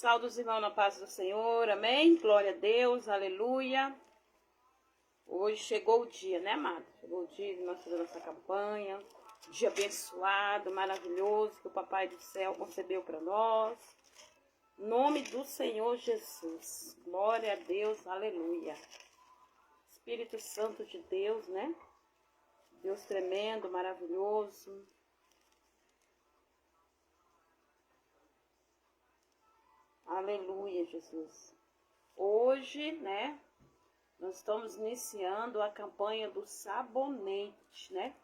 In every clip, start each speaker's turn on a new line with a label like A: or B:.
A: Saúde os irmãos na paz do Senhor, amém? Glória a Deus, aleluia. Hoje chegou o dia, né, amado? Chegou o dia de nós fazer nossa campanha. Dia abençoado, maravilhoso, que o Papai do Céu concedeu para nós. Em nome do Senhor Jesus. Glória a Deus, aleluia. Espírito Santo de Deus, né? Deus tremendo, maravilhoso. Aleluia, Jesus. Hoje, né, nós estamos iniciando a campanha do sabonete, né?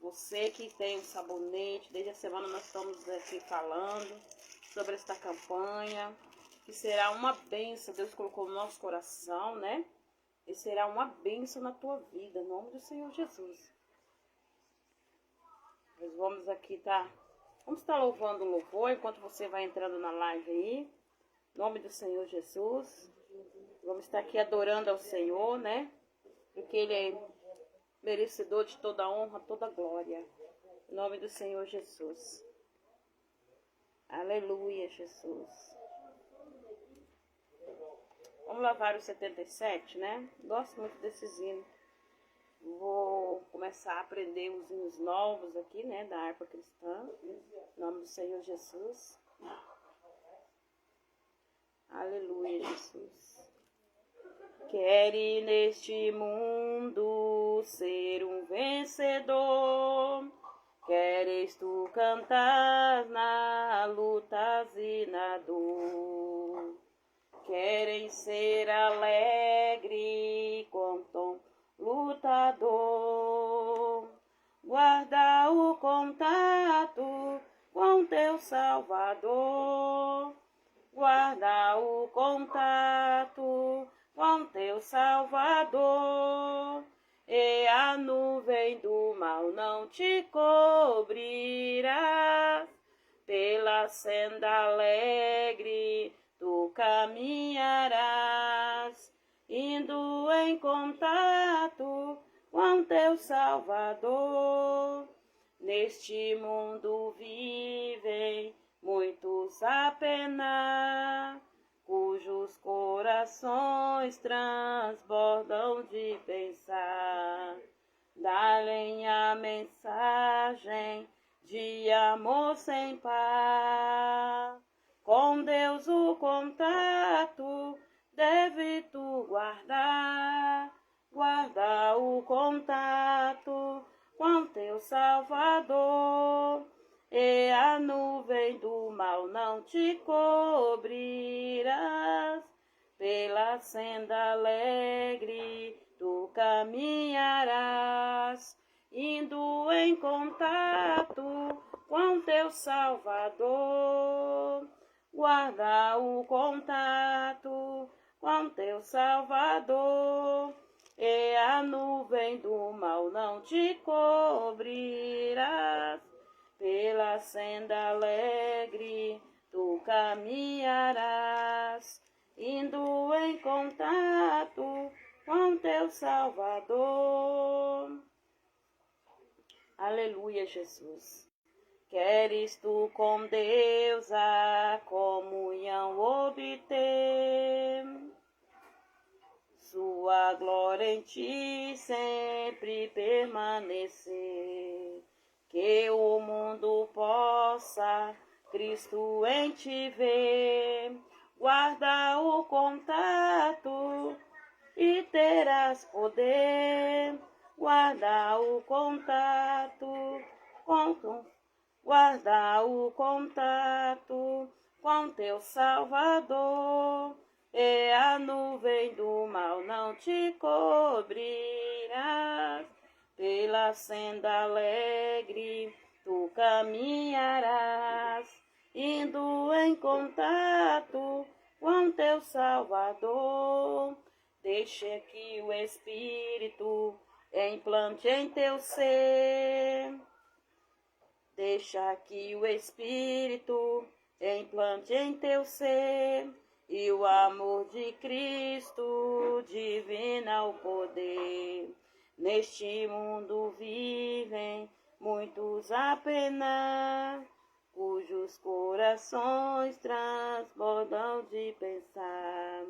A: Você que tem um sabonete, desde a semana nós estamos aqui falando sobre esta campanha, que será uma bênção, Deus colocou no nosso coração, né? E será uma bênção na tua vida, em nome do Senhor Jesus. Nós vamos aqui, vamos estar louvando o louvor enquanto você vai entrando na live aí. Em nome do Senhor Jesus. Vamos estar aqui adorando ao Senhor, né? Porque Ele é merecedor de toda honra, toda glória. Em nome do Senhor Jesus. Aleluia, Jesus. Vamos lavar o 77, né? Gosto muito desses hinos. Vou começar a aprender os hinos novos aqui, né? Da harpa cristã. Em nome do Senhor Jesus. Aleluia, Jesus. Quere neste mundo ser um vencedor. Queres tu cantar na luta e na dor. Querem ser alegre com tom lutador. Guarda o contato com teu Salvador. Guarda o contato com teu Salvador, e a nuvem do mal não te cobrirá. Pela senda alegre tu caminharás, indo em contato com teu Salvador. Neste mundo vivem muitos a penar, cujos corações transbordam de pensar. Dá-lhe a mensagem de amor sem par. Com Deus o contato deve tu guardar. Guarda o contato com teu Salvador, e a nuvem do mal não te cobrirás. Pela senda alegre tu caminharás, indo em contato com teu Salvador. Guarda o contato com teu Salvador, e a nuvem do mal não te cobrirás. Pela senda alegre tu caminharás, indo em contato com teu Salvador. Aleluia, Jesus. Queres tu com Deus a comunhão obter, sua glória em ti sempre permanecer. Que o mundo possa Cristo em ti ver. Guarda o contato e terás poder. Guarda o contato com teu Salvador, e a nuvem do mal não te cobrirás. Pela senda alegre tu caminharás, indo em contato com teu Salvador. Deixa que o Espírito implante em teu ser. Deixa que o Espírito implante em teu ser, e o amor de Cristo divina o poder. Neste mundo vivem muitos a penar, cujos corações transbordam de pensar.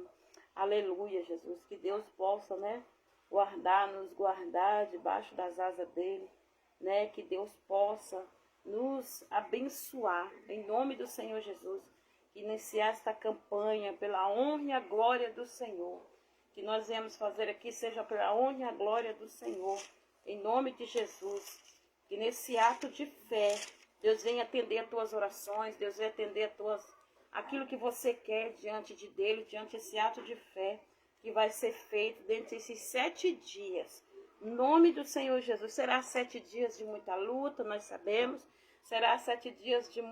A: Aleluia, Jesus, que Deus possa, né, nos guardar debaixo das asas dele, né, que Deus possa nos abençoar, em nome do Senhor Jesus, iniciar esta campanha pela honra e a glória do Senhor, que nós viemos fazer aqui seja pela honra e a glória do Senhor, em nome de Jesus, que nesse ato de fé, Deus venha atender as tuas orações, Deus venha atender aquilo que você quer diante dele, diante desse ato de fé, que vai ser feito dentro desses 7 dias. Em nome do Senhor Jesus, será 7 dias de muita luta, nós sabemos, será 7 dias de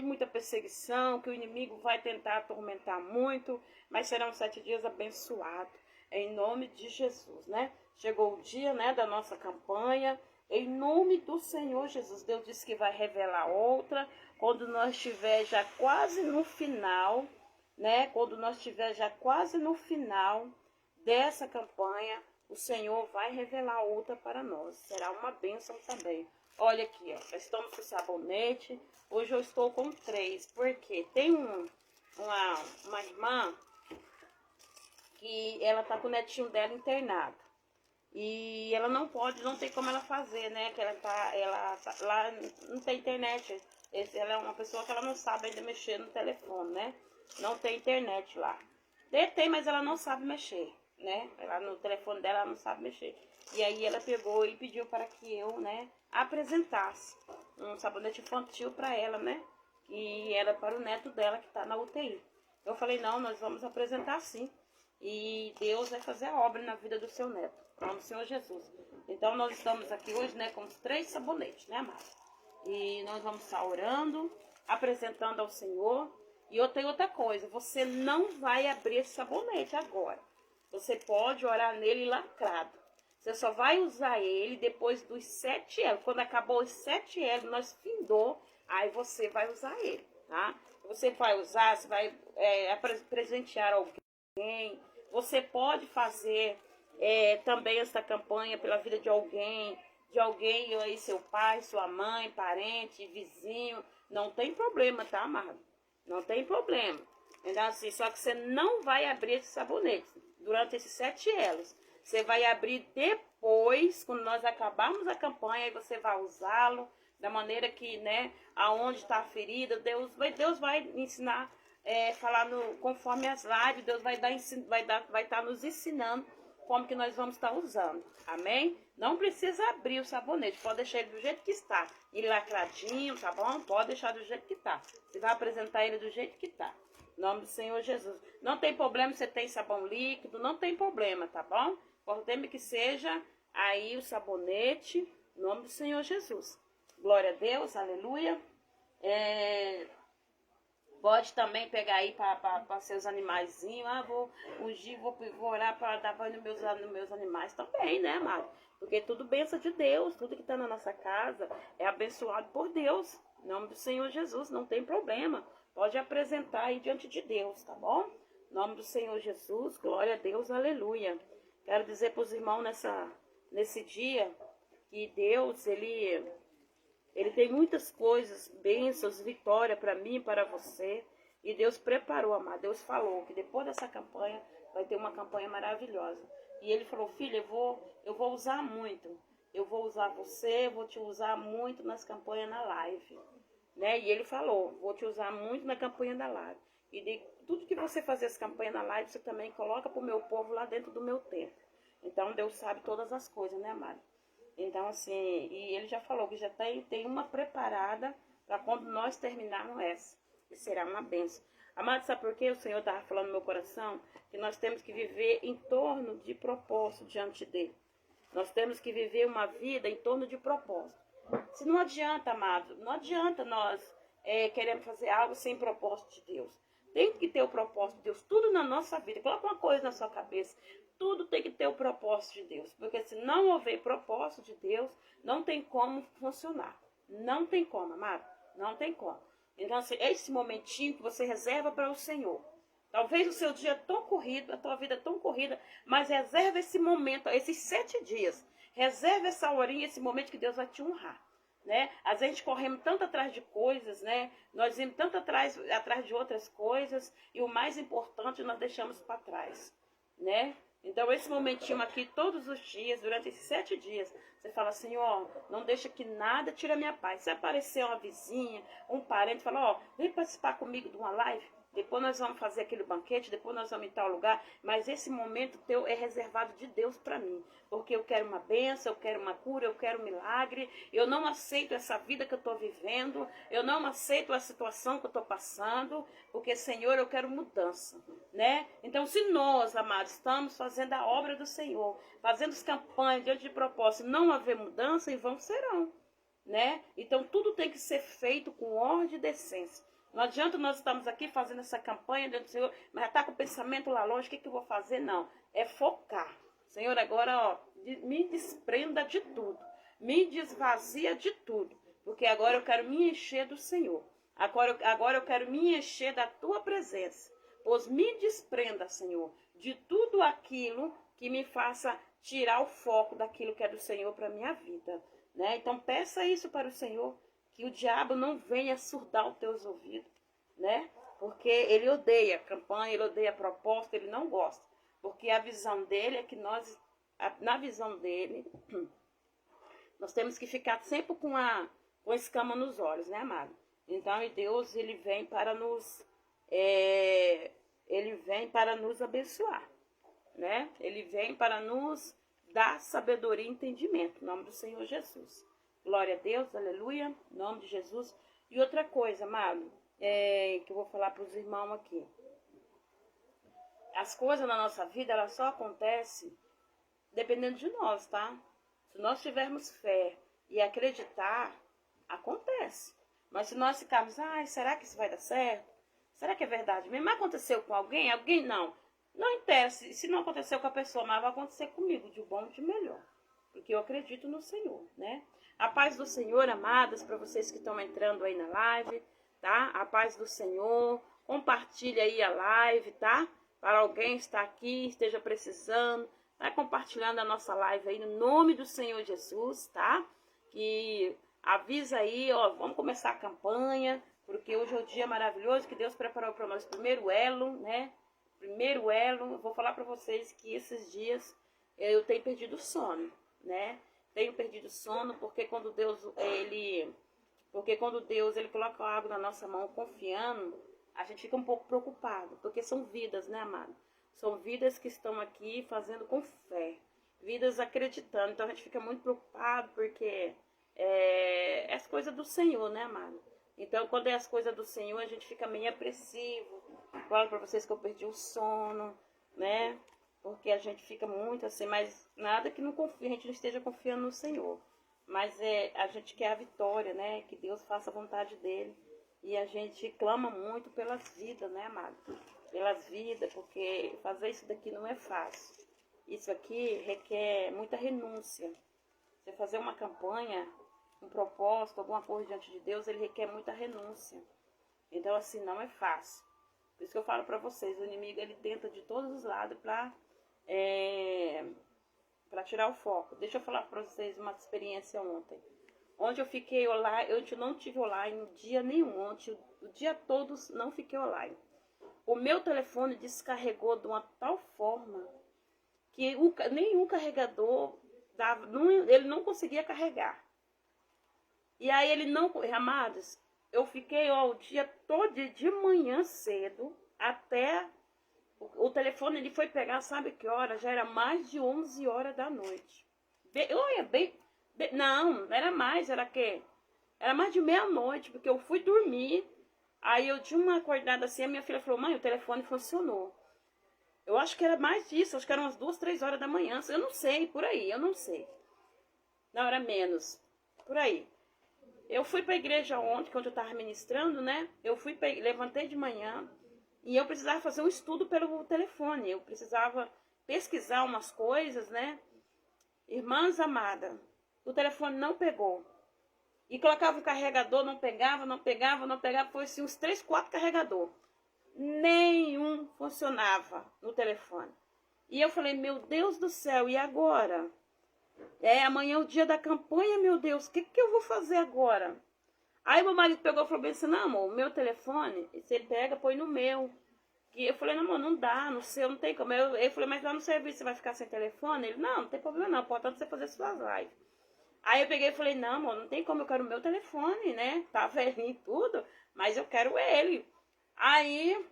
A: muita perseguição, que o inimigo vai tentar atormentar muito, mas serão 7 dias abençoados, em nome de Jesus, né? Chegou o dia, né, da nossa campanha, em nome do Senhor Jesus. Deus disse que vai revelar outra, quando nós estiver já quase no final, né, quando nós estiver já quase no final dessa campanha, o Senhor vai revelar outra para nós, será uma bênção também. Olha aqui, ó, estamos com sabonete. Hoje eu estou com 3, porque tem uma irmã que ela tá com o netinho dela internado. E ela não tem como ela fazer, né? Que ela tá lá, não tem internet. Ela é uma pessoa que ela não sabe ainda mexer no telefone, né? Não tem internet lá. Tem, mas ela não sabe mexer, né? Ela, no telefone dela ela não sabe mexer. E aí ela pegou e pediu para que eu, né, apresentasse um sabonete infantil para ela, né? E era para o neto dela que tá na UTI. Eu falei, não, nós vamos apresentar sim. E Deus vai fazer a obra na vida do seu neto. Em nome do Senhor Jesus. Então nós estamos aqui hoje, né, com os 3 sabonetes, né, amada? E nós vamos estar orando, apresentando ao Senhor. E eu tenho outra coisa, você não vai abrir esse sabonete agora. Você pode orar nele lacrado. Você só vai usar ele depois dos 7 elos. Quando acabou os 7 elos, nós findou, aí você vai usar ele, tá? Você vai usar, você vai presentear alguém. Você pode fazer também essa campanha pela vida de alguém aí, seu pai, sua mãe, parente, vizinho. Não tem problema, tá, amado? Não tem problema. Então, assim, só que você não vai abrir esse sabonete durante esses 7 elos. Você vai abrir depois, quando nós acabarmos a campanha, aí você vai usá-lo da maneira que, né, aonde está a ferida, Deus vai ensinar, falar conforme as lives, Deus vai estar nos ensinando como que nós vamos estar usando, amém? Não precisa abrir o sabonete, pode deixar ele do jeito que está, ele lacradinho, tá bom? Pode deixar do jeito que está, você vai apresentar ele do jeito que está, em nome do Senhor Jesus. Não tem problema se você tem sabão líquido, não tem problema, tá bom? Importante que seja aí o sabonete, em nome do Senhor Jesus. Glória a Deus, aleluia. Pode também pegar aí para seus animaizinhos. Vou ungir, vou orar para dar banho nos meus animais também, né, amado? Porque tudo bênção de Deus, tudo que está na nossa casa é abençoado por Deus. Em nome do Senhor Jesus, não tem problema. Pode apresentar aí diante de Deus, tá bom? Em nome do Senhor Jesus, glória a Deus, aleluia. Quero dizer para os irmãos nesse dia que Deus, Ele tem muitas coisas, bênçãos, vitória para mim e para você. E Deus preparou, amado. Deus falou que depois dessa campanha vai ter uma campanha maravilhosa. E Ele falou, filha, eu vou usar muito. Eu vou usar você, vou te usar muito nas campanhas na live. Né? E Ele falou, vou te usar muito na campanha da live. E de tudo que você fazer essa campanha na live, você também coloca para o meu povo lá dentro do meu templo. Então Deus sabe todas as coisas, né, amado? Então, assim, e ele já falou que já tem uma preparada para quando nós terminarmos essa. E será uma bênção. Amado, sabe por quê? O Senhor estava falando no meu coração que nós temos que viver em torno de propósito diante dele. Nós temos que viver uma vida em torno de propósito. Se não adianta, amado, não adianta nós queremos fazer algo sem propósito de Deus. Tem que ter o propósito de Deus, tudo na nossa vida. Coloca uma coisa na sua cabeça. Tudo tem que ter o propósito de Deus. Porque se não houver propósito de Deus, não tem como funcionar. Não tem como, amado. Não tem como. Então, assim, é esse momentinho que você reserva para o Senhor. Talvez o seu dia é tão corrido, a tua vida é tão corrida, mas reserva esse momento, esses 7 dias. Reserva essa horinha, esse momento que Deus vai te honrar. né? Às vezes a gente corremos tanto atrás de coisas, né? Nós vamos tanto atrás de outras coisas e o mais importante nós deixamos para trás, né? Então esse momentinho aqui todos os dias, durante esses 7 dias, você fala assim, ó, não deixa que nada tire a minha paz. Se aparecer uma vizinha, um parente, fala, ó, vem participar comigo de uma live, depois nós vamos fazer aquele banquete, depois nós vamos em tal lugar, mas esse momento teu é reservado de Deus para mim, porque eu quero uma bênção, eu quero uma cura, eu quero um milagre, eu não aceito essa vida que eu estou vivendo, eu não aceito a situação que eu estou passando, porque, Senhor, eu quero mudança, né? Então, se nós, amados, estamos fazendo a obra do Senhor, fazendo as campanhas diante de propósito, não haver mudança, e vão serão, né? Então, tudo tem que ser feito com ordem e decência. Não adianta nós estarmos aqui fazendo essa campanha diante do Senhor, mas já está com o pensamento lá longe, o que eu vou fazer? Não, é focar. Senhor, agora, ó, me desprenda de tudo, me desvazia de tudo, porque agora eu quero me encher do Senhor. Agora eu quero me encher da tua presença, pois me desprenda, Senhor, de tudo aquilo que me faça tirar o foco daquilo que é do Senhor para a minha vida, né? Então peça isso para o Senhor, que o diabo não venha surdar os teus ouvidos, né? Porque ele odeia a campanha, ele odeia a proposta, ele não gosta. Porque a visão dele é que na visão dele, nós temos que ficar sempre com a escama nos olhos, né, amado? Então, e Deus, ele vem para nos abençoar, né? Ele vem para nos dar sabedoria e entendimento, em nome do Senhor Jesus. Glória a Deus, aleluia, em nome de Jesus. E outra coisa, amado, que eu vou falar para os irmãos aqui. As coisas na nossa vida, elas só acontecem dependendo de nós, tá? Se nós tivermos fé e acreditar, acontece. Mas se nós ficarmos, será que isso vai dar certo? Será que é verdade mesmo? Mas aconteceu com alguém? Alguém não. Não interessa, se não aconteceu com a pessoa, mas vai acontecer comigo, de bom e de melhor. Porque eu acredito no Senhor, né? A paz do Senhor, amadas, para vocês que estão entrando aí na live, tá? A paz do Senhor, compartilha aí a live, tá? Para alguém estar aqui, esteja precisando, tá compartilhando a nossa live aí no nome do Senhor Jesus, tá? Que avisa aí, ó, vamos começar a campanha, porque hoje é o dia maravilhoso que Deus preparou para nós, primeiro elo, né? Primeiro elo, eu vou falar para vocês que esses dias eu tenho perdido o sono, né? Tenho perdido sono porque quando Deus ele coloca a água na nossa mão confiando, a gente fica um pouco preocupado, porque são vidas, né, amado? São vidas que estão aqui fazendo com fé, vidas acreditando. Então a gente fica muito preocupado porque é as coisas do Senhor, né, amado? Então quando é as coisas do Senhor, a gente fica meio apreensivo. Falo para vocês que eu perdi o sono, né? Porque a gente fica muito assim, mas nada que a gente não esteja confiando no Senhor. Mas a gente quer a vitória, né? Que Deus faça a vontade dele. E a gente clama muito pelas vidas, né, amado? Pelas vidas, porque fazer isso daqui não é fácil. Isso aqui requer muita renúncia. Você fazer uma campanha, um propósito, alguma coisa diante de Deus, ele requer muita renúncia. Então, assim, não é fácil. Por isso que eu falo para vocês, o inimigo, ele tenta de todos os lados para tirar o foco. Deixa eu falar para vocês uma experiência ontem. Ontem eu fiquei online, eu não tive online no dia nenhum. Ontem, o dia todo, não fiquei online. O meu telefone descarregou de uma tal forma que nenhum carregador dava, ele não conseguia carregar. E aí ele não... Amados, eu fiquei o dia todo de manhã cedo até... O telefone ele foi pegar, sabe que hora? Já era mais de 11 horas da noite. Não, era mais, era que? Era mais de meia-noite, porque eu fui dormir. Aí eu tinha uma acordada assim, a minha filha falou, mãe, o telefone funcionou. Eu acho que era mais disso, acho que eram umas 2, 3 horas da manhã. Eu não sei, por aí, eu não sei. Não, era menos, por aí. Eu fui para a igreja ontem, quando eu estava ministrando, né? Levantei de manhã e eu precisava fazer um estudo pelo telefone. Eu precisava pesquisar umas coisas, né? Irmãs amadas, o telefone não pegou. E colocava o carregador, não pegava. Foi assim, uns 3, 4 carregadores. Nenhum funcionava no telefone. E eu falei, meu Deus do céu, e agora? Amanhã é o dia da campanha, meu Deus, o que eu vou fazer agora? Aí meu marido pegou e falou bem assim, não, amor, o meu telefone, você pega, põe no meu. E eu falei, não, amor, não dá, no seu, não tem como. Eu falei, mas lá no serviço você vai ficar sem telefone? Ele, não tem problema não, importante você fazer suas lives. Aí eu peguei e falei, não, amor, não tem como, eu quero o meu telefone, né? Tá velhinho e tudo, mas eu quero ele. Aí,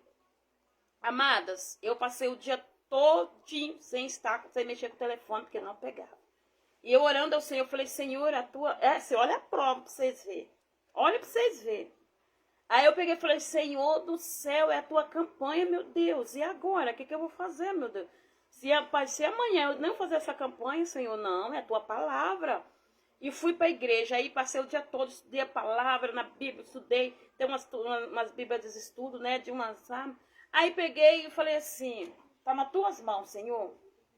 A: amadas, eu passei o dia todinho sem mexer com o telefone, porque não pegava. E eu orando ao Senhor, eu falei, Senhor, a tua... Senhor, olha a prova pra vocês verem. Olha pra vocês verem. Aí eu peguei e falei, Senhor do céu, é a tua campanha, meu Deus. E agora? O que eu vou fazer, meu Deus? Se amanhã eu não fazer essa campanha, Senhor, não, é a tua palavra. E fui para a igreja, aí passei o dia todo, estudei a palavra na Bíblia, estudei, tem umas Bíblias de estudo, né, de umas, sabe? Aí peguei e falei assim, tá nas tuas mãos, Senhor.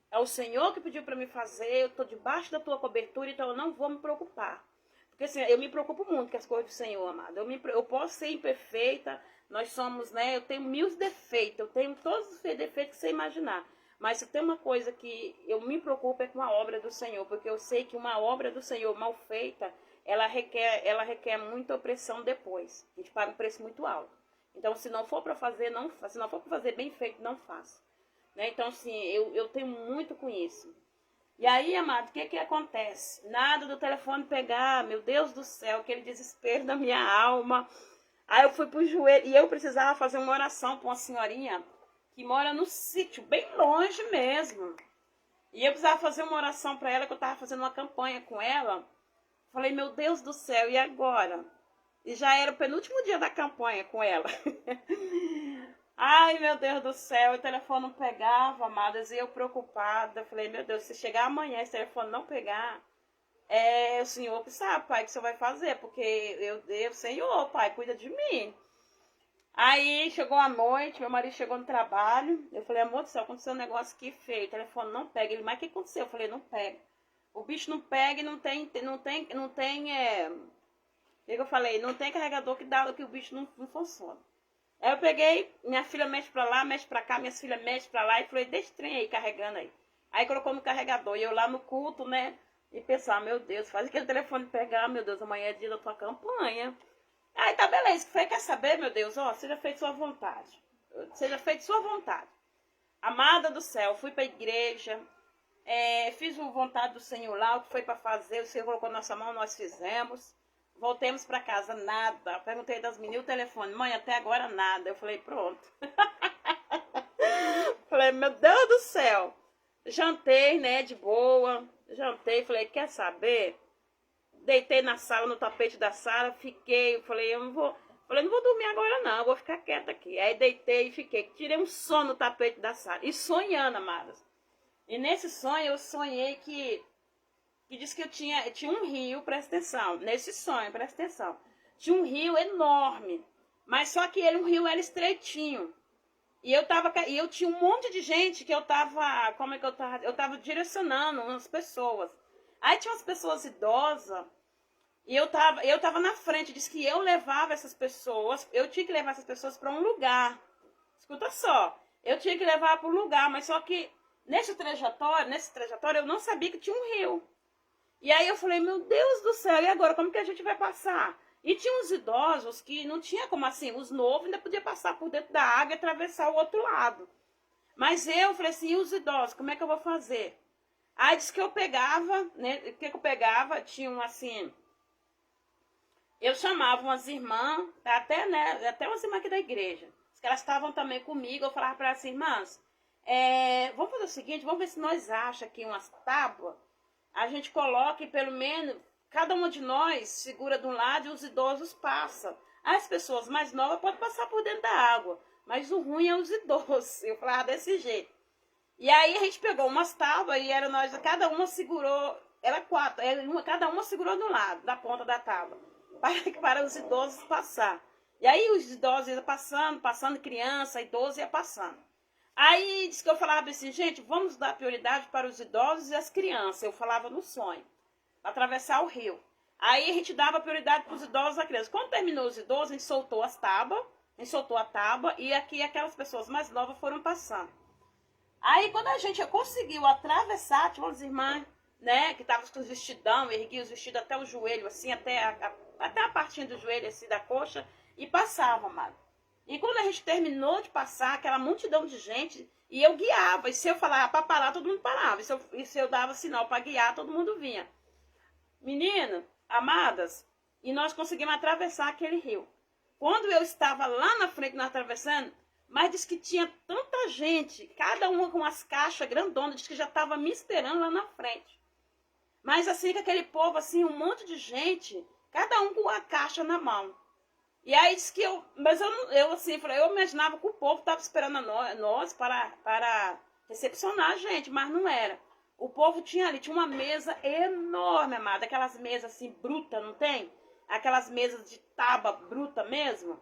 A: É o Senhor que pediu para me fazer, eu estou debaixo da tua cobertura, então eu não vou me preocupar. Porque assim, eu me preocupo muito com as coisas do Senhor, amado. Eu posso ser imperfeita, nós somos, né, eu tenho 1000 defeitos, eu tenho todos os defeitos que você imaginar. Mas se tem uma coisa que eu me preocupo é com a obra do Senhor, porque eu sei que uma obra do Senhor mal feita, ela requer muita opressão depois. A gente paga um preço muito alto. Então, se não for para fazer, se não for para fazer bem feito, não faça. Né? Então, assim, eu tenho muito com isso. E aí, amado, o que acontece? Nada do telefone pegar, meu Deus do céu, aquele desespero da minha alma. Aí eu fui pro joelho, e eu precisava fazer uma oração para uma senhorinha que mora no sítio, bem longe mesmo. E eu precisava fazer uma oração para ela, que eu estava fazendo uma campanha com ela. Falei, meu Deus do céu, e agora? E já era o penúltimo dia da campanha com ela. Ai, meu Deus do céu, o telefone não pegava, amadas, e eu preocupada. Falei, meu Deus, se chegar amanhã e esse telefone não pegar, o Senhor que sabe, pai, o que você vai fazer, porque eu Senhor, pai, cuida de mim. Aí chegou a noite, meu marido chegou no trabalho, eu falei, amor do céu, aconteceu um negócio aqui feio, o telefone não pega. Ele, mas o que aconteceu? Eu falei, não pega. O bicho não pega e não tem, o que eu falei? Não tem carregador que o bicho não funciona. Aí eu peguei, minha filha mexe pra lá, mexe pra cá, minha filha mexe pra lá, e falei, deixa o trem aí carregando aí. Aí colocou no carregador, e eu lá no culto, né, e pensar, meu Deus, faz aquele telefone pegar, meu Deus, amanhã é dia da tua campanha. Aí tá, beleza, que quer saber, meu Deus, seja feito sua vontade. Seja feito sua vontade. Amada do céu, fui pra igreja, fiz a vontade do Senhor lá, o que foi pra fazer, o Senhor colocou na nossa mão, nós fizemos. Voltemos pra casa, nada. Perguntei das meninas o telefone, mãe, até agora nada. Eu falei, pronto. Falei, meu Deus do céu. Jantei, né, de boa. Jantei, falei, quer saber? Deitei na sala, no tapete da sala, fiquei, falei, não vou dormir agora não, eu vou ficar quieta aqui. Aí deitei e fiquei, tirei um sono no tapete da sala, e sonhando, amadas. E nesse sonho, eu sonhei que disse que eu tinha um rio, presta atenção, nesse sonho, presta atenção. Tinha um rio enorme, mas só que um rio era estreitinho. E eu tinha um monte de gente que eu tava direcionando umas pessoas. Aí tinha umas pessoas idosas, e eu tava na frente, disse que eu levava essas pessoas, eu tinha que levar essas pessoas para um lugar. Escuta só, eu tinha que levar para um lugar, mas só que nesse trajetório eu não sabia que tinha um rio. E aí eu falei, meu Deus do céu, e agora como que a gente vai passar? E tinha uns idosos que não tinha como assim, os novos ainda podiam passar por dentro da água e atravessar o outro lado. Mas eu falei assim, e os idosos, como é que eu vou fazer? Aí disse que eu pegava, né, o que eu pegava, tinha assim, eu chamava umas irmãs, até umas irmãs aqui da igreja, que elas estavam também comigo, eu falava para elas assim, irmãs, vamos fazer o seguinte, vamos ver se nós achamos aqui umas tábuas, a gente coloca e pelo menos cada uma de nós segura de um lado e os idosos passam. As pessoas mais novas podem passar por dentro da água, mas o ruim é os idosos. Eu falava desse jeito. E aí a gente pegou umas tábuas e cada uma segurou, era 4, cada uma segurou de um lado, da ponta da tábua, para os idosos passar. E aí os idosos iam passando criança, idoso ia passando. Aí disse que eu falava assim, gente, vamos dar prioridade para os idosos e as crianças. Eu falava no sonho, para atravessar o rio. Aí a gente dava prioridade para os idosos e as crianças. Quando terminou os idosos, a gente soltou a tábua e aqui aquelas pessoas mais novas foram passando. Aí quando a gente conseguiu atravessar, tinha umas irmãs, né? Que tava com os vestidão, erguia os vestidos até o joelho, assim, até a partinha do joelho, assim, da coxa, e passava, amado. E quando a gente terminou de passar, aquela multidão de gente, e eu guiava, e se eu falava para parar, todo mundo parava, e se eu dava sinal para guiar, todo mundo vinha. Menina, amadas, e nós conseguimos atravessar aquele rio. Quando eu estava lá na frente, nós atravessando, mas disse que tinha tanta gente, cada uma com as caixas grandonas, disse que já estava me esperando lá na frente. Mas assim, com aquele povo, assim, um monte de gente, cada um com a caixa na mão. E aí disse que eu assim, falei, eu imaginava que o povo estava esperando nós para recepcionar a gente, mas não era. O povo tinha uma mesa enorme, amada, aquelas mesas assim, bruta, não tem? Aquelas mesas de tábua bruta mesmo.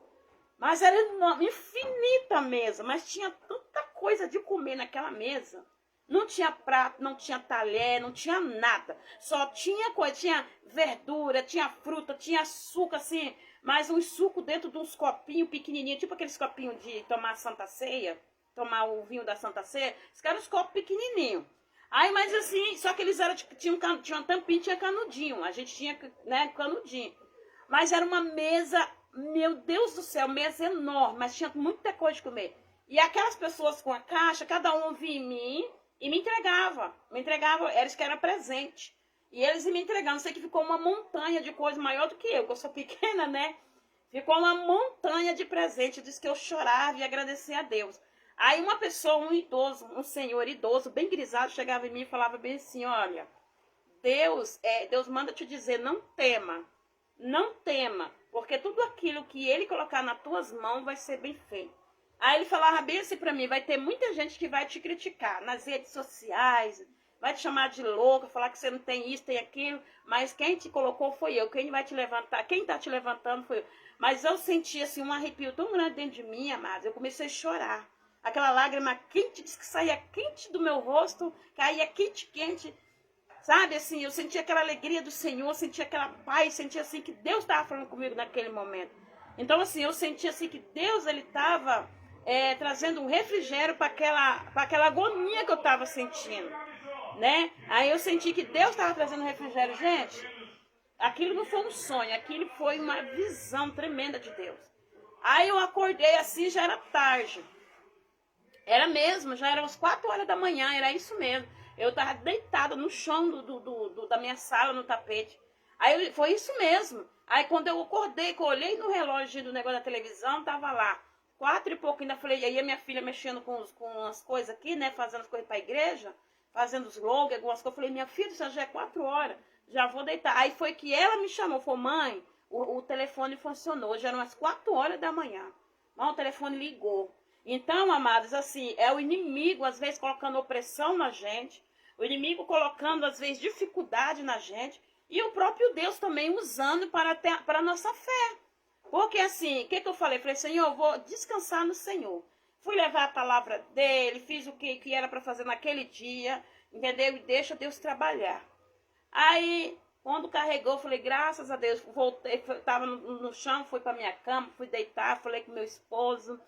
A: Mas era enorme, infinita mesa, mas tinha tanta coisa de comer naquela mesa. Não tinha prato, não tinha talher, não tinha nada. Só tinha coisa, tinha verdura, tinha fruta, tinha açúcar, assim, mas um suco dentro de uns copinhos pequenininhos, tipo aqueles copinhos de tomar Santa Ceia, tomar o vinho da Santa Ceia. Esses eram os copos pequenininhos. Aí, mas assim, só que eles tinham uma tampinha, tinha canudinho. A gente tinha, né, canudinho. Mas era uma mesa, meu Deus do céu, mesa enorme, mas tinha muita coisa de comer. E aquelas pessoas com a caixa, cada um vinha em mim e me entregava, eles que era presente. E eles me entregavam, sei que ficou uma montanha de coisa maior do que eu sou pequena, né? Ficou uma montanha de presente, disse que eu chorava e agradecia a Deus. Aí uma pessoa, um idoso, um senhor idoso, bem grisado, chegava em mim e falava bem assim, olha, Deus manda te dizer, não tema, porque tudo aquilo que ele colocar nas tuas mãos vai ser bem feito. Aí ele falava bem assim pra mim, vai ter muita gente que vai te criticar nas redes sociais, vai te chamar de louca, falar que você não tem isso, tem aquilo, mas quem te colocou foi eu, quem vai te levantar, quem tá te levantando foi eu. Mas eu senti assim um arrepio tão grande dentro de mim, amados, eu comecei a chorar. Aquela lágrima quente, diz que saía quente do meu rosto, caía quente, sabe, assim, eu senti aquela alegria do Senhor, senti aquela paz, senti assim que Deus estava falando comigo naquele momento. Então, assim, eu senti assim que Deus, ele estava trazendo um refrigério para aquela agonia que eu estava sentindo, né? Aí eu senti que Deus estava trazendo refrigério, gente. Aquilo não foi um sonho, aquilo foi uma visão tremenda de Deus. Aí eu acordei assim, já era tarde. Era mesmo, já eram as 4 horas da manhã, era isso mesmo. Eu estava deitada no chão da minha sala, no tapete. Aí foi isso mesmo. Aí quando eu acordei, que eu olhei no relógio do negócio da televisão, tava lá, 4 e pouco, ainda falei, aí a minha filha mexendo com as coisas aqui, né, fazendo as coisas para a igreja, fazendo os logos, algumas coisas. Eu falei, minha filha, isso já é 4 horas, já vou deitar. Aí foi que ela me chamou, falou, mãe, o telefone funcionou, já eram as 4 horas da manhã. Mas o telefone ligou. Então, amados, assim, é o inimigo, às vezes, colocando opressão na gente, o inimigo colocando, às vezes, dificuldade na gente, e o próprio Deus também usando para a nossa fé. Porque, assim, o que eu falei? Falei, Senhor, eu vou descansar no Senhor. Fui levar a palavra dele, fiz o que era para fazer naquele dia, entendeu? E deixa Deus trabalhar. Aí, quando carregou, falei, graças a Deus, voltei, estava no chão, fui para minha cama, fui deitar, falei com meu esposo.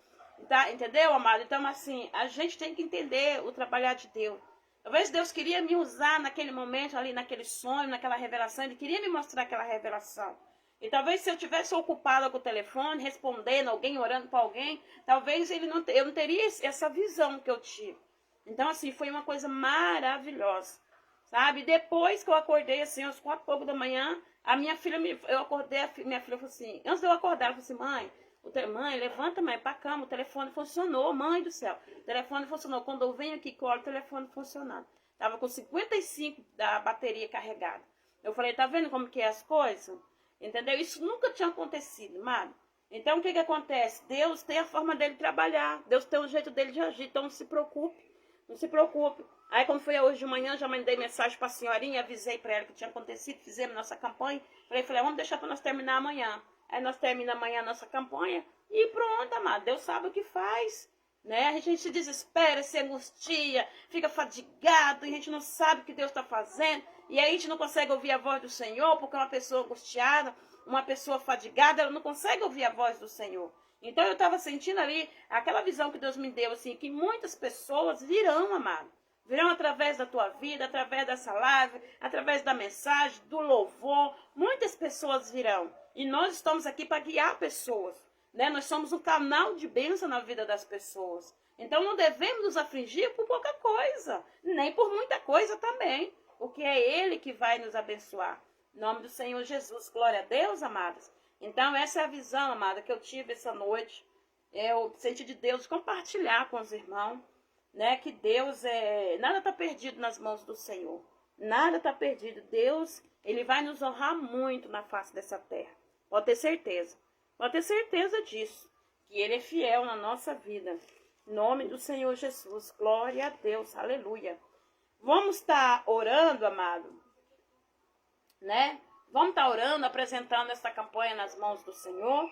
A: Tá, entendeu, amado? Então, assim, a gente tem que entender o trabalhar de Deus. Talvez Deus queria me usar naquele momento, ali naquele sonho, naquela revelação. Ele queria me mostrar aquela revelação. E talvez se eu tivesse ocupada com o telefone, respondendo alguém, orando para alguém, talvez eu não teria essa visão que eu tive. Então, assim, foi uma coisa maravilhosa, sabe? Depois que eu acordei, assim, às 4 e pouco da manhã, a minha filha, eu acordei, minha filha falou assim, antes de eu acordar, ela falou assim, mãe, levanta, mãe, pra cama, o telefone funcionou, mãe do céu. O telefone funcionou. Quando eu venho aqui, olho o telefone funcionando. Tava com 55 da bateria carregada. Eu falei, tá vendo como que é as coisas? Entendeu? Isso nunca tinha acontecido, mano. Então, o que acontece? Deus tem a forma dele trabalhar. Deus tem o jeito dele de agir. Então, não se preocupe. Não se preocupe. Aí, quando foi hoje de manhã, já mandei mensagem pra senhorinha, avisei pra ela que tinha acontecido, fizemos nossa campanha. Falei, vamos deixar pra nós terminar amanhã. Aí nós terminamos amanhã a nossa campanha e pronto, amado. Deus sabe o que faz, né? A gente se desespera, se angustia, fica fadigado, e a gente não sabe o que Deus está fazendo. E aí a gente não consegue ouvir a voz do Senhor, porque uma pessoa angustiada, uma pessoa fadigada, ela não consegue ouvir a voz do Senhor. Então eu estava sentindo ali aquela visão que Deus me deu, assim, que muitas pessoas virão, amado. virão através da tua vida, através dessa live, através da mensagem, do louvor. Muitas pessoas virão. E nós estamos aqui para guiar pessoas, né? Nós somos um canal de bênção na vida das pessoas. Então não devemos nos afligir por pouca coisa, nem por muita coisa também, porque é Ele que vai nos abençoar. Em nome do Senhor Jesus, glória a Deus, amadas. Então essa é a visão, amada, que eu tive essa noite. Eu senti de Deus compartilhar com os irmãos, né? Que Deus nada está perdido nas mãos do Senhor. Nada está perdido. Deus, Ele vai nos honrar muito na face dessa terra. Pode ter certeza. Pode ter certeza disso. Que Ele é fiel na nossa vida. Em nome do Senhor Jesus. Glória a Deus. Aleluia. Vamos estar orando, amado, né? Vamos estar orando, apresentando essa campanha nas mãos do Senhor.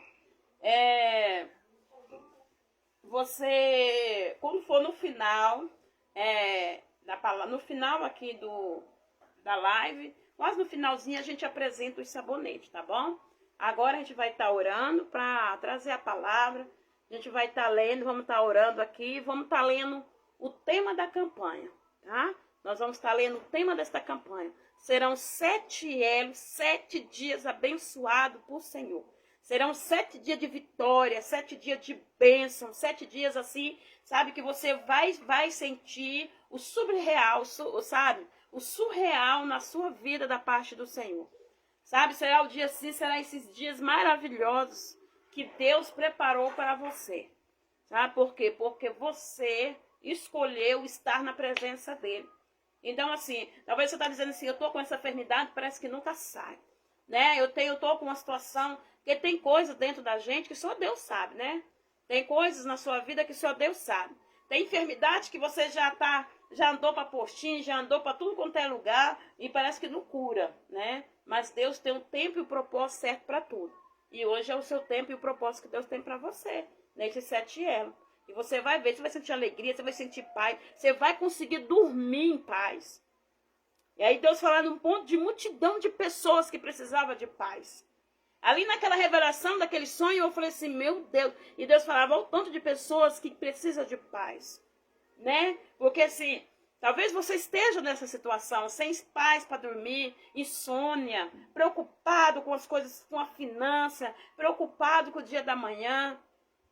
A: Você, quando for no final, no final aqui da live, quase no finalzinho a gente apresenta os sabonetes, tá bom? Agora a gente vai estar orando para trazer a palavra. A gente vai estar lendo, vamos estar orando aqui, vamos estar lendo o tema da campanha, tá? Nós vamos estar lendo o tema desta campanha. Serão 7 elos, 7 dias abençoados por Senhor. Serão 7 dias de vitória, 7 dias de bênção, 7 dias assim, sabe, que você vai sentir o surreal, sabe? O surreal na sua vida da parte do Senhor. Sabe, será o dia assim, será esses dias maravilhosos que Deus preparou para você. Sabe por quê? Porque você escolheu estar na presença dele. Então, assim, talvez você está dizendo assim, eu tô com essa enfermidade, parece que nunca sai. Né? Eu tô com uma situação, porque tem coisas dentro da gente que só Deus sabe, né? Tem coisas na sua vida que só Deus sabe. Tem enfermidade que você já andou para postinho, já andou para tudo quanto é lugar e parece que não cura, né? Mas Deus tem um tempo e um propósito certo para tudo. E hoje é o seu tempo e o propósito que Deus tem para você, nesses 7 elos. E você vai ver, você vai sentir alegria, você vai sentir paz, você vai conseguir dormir em paz. E aí Deus falando um ponto de multidão de pessoas que precisavam de paz. Ali naquela revelação daquele sonho, eu falei assim, meu Deus. E Deus falava, o tanto de pessoas que precisam de paz. Né? Porque assim, talvez você esteja nessa situação, sem paz para dormir, insônia, preocupado com as coisas, com a finança, preocupado com o dia da manhã.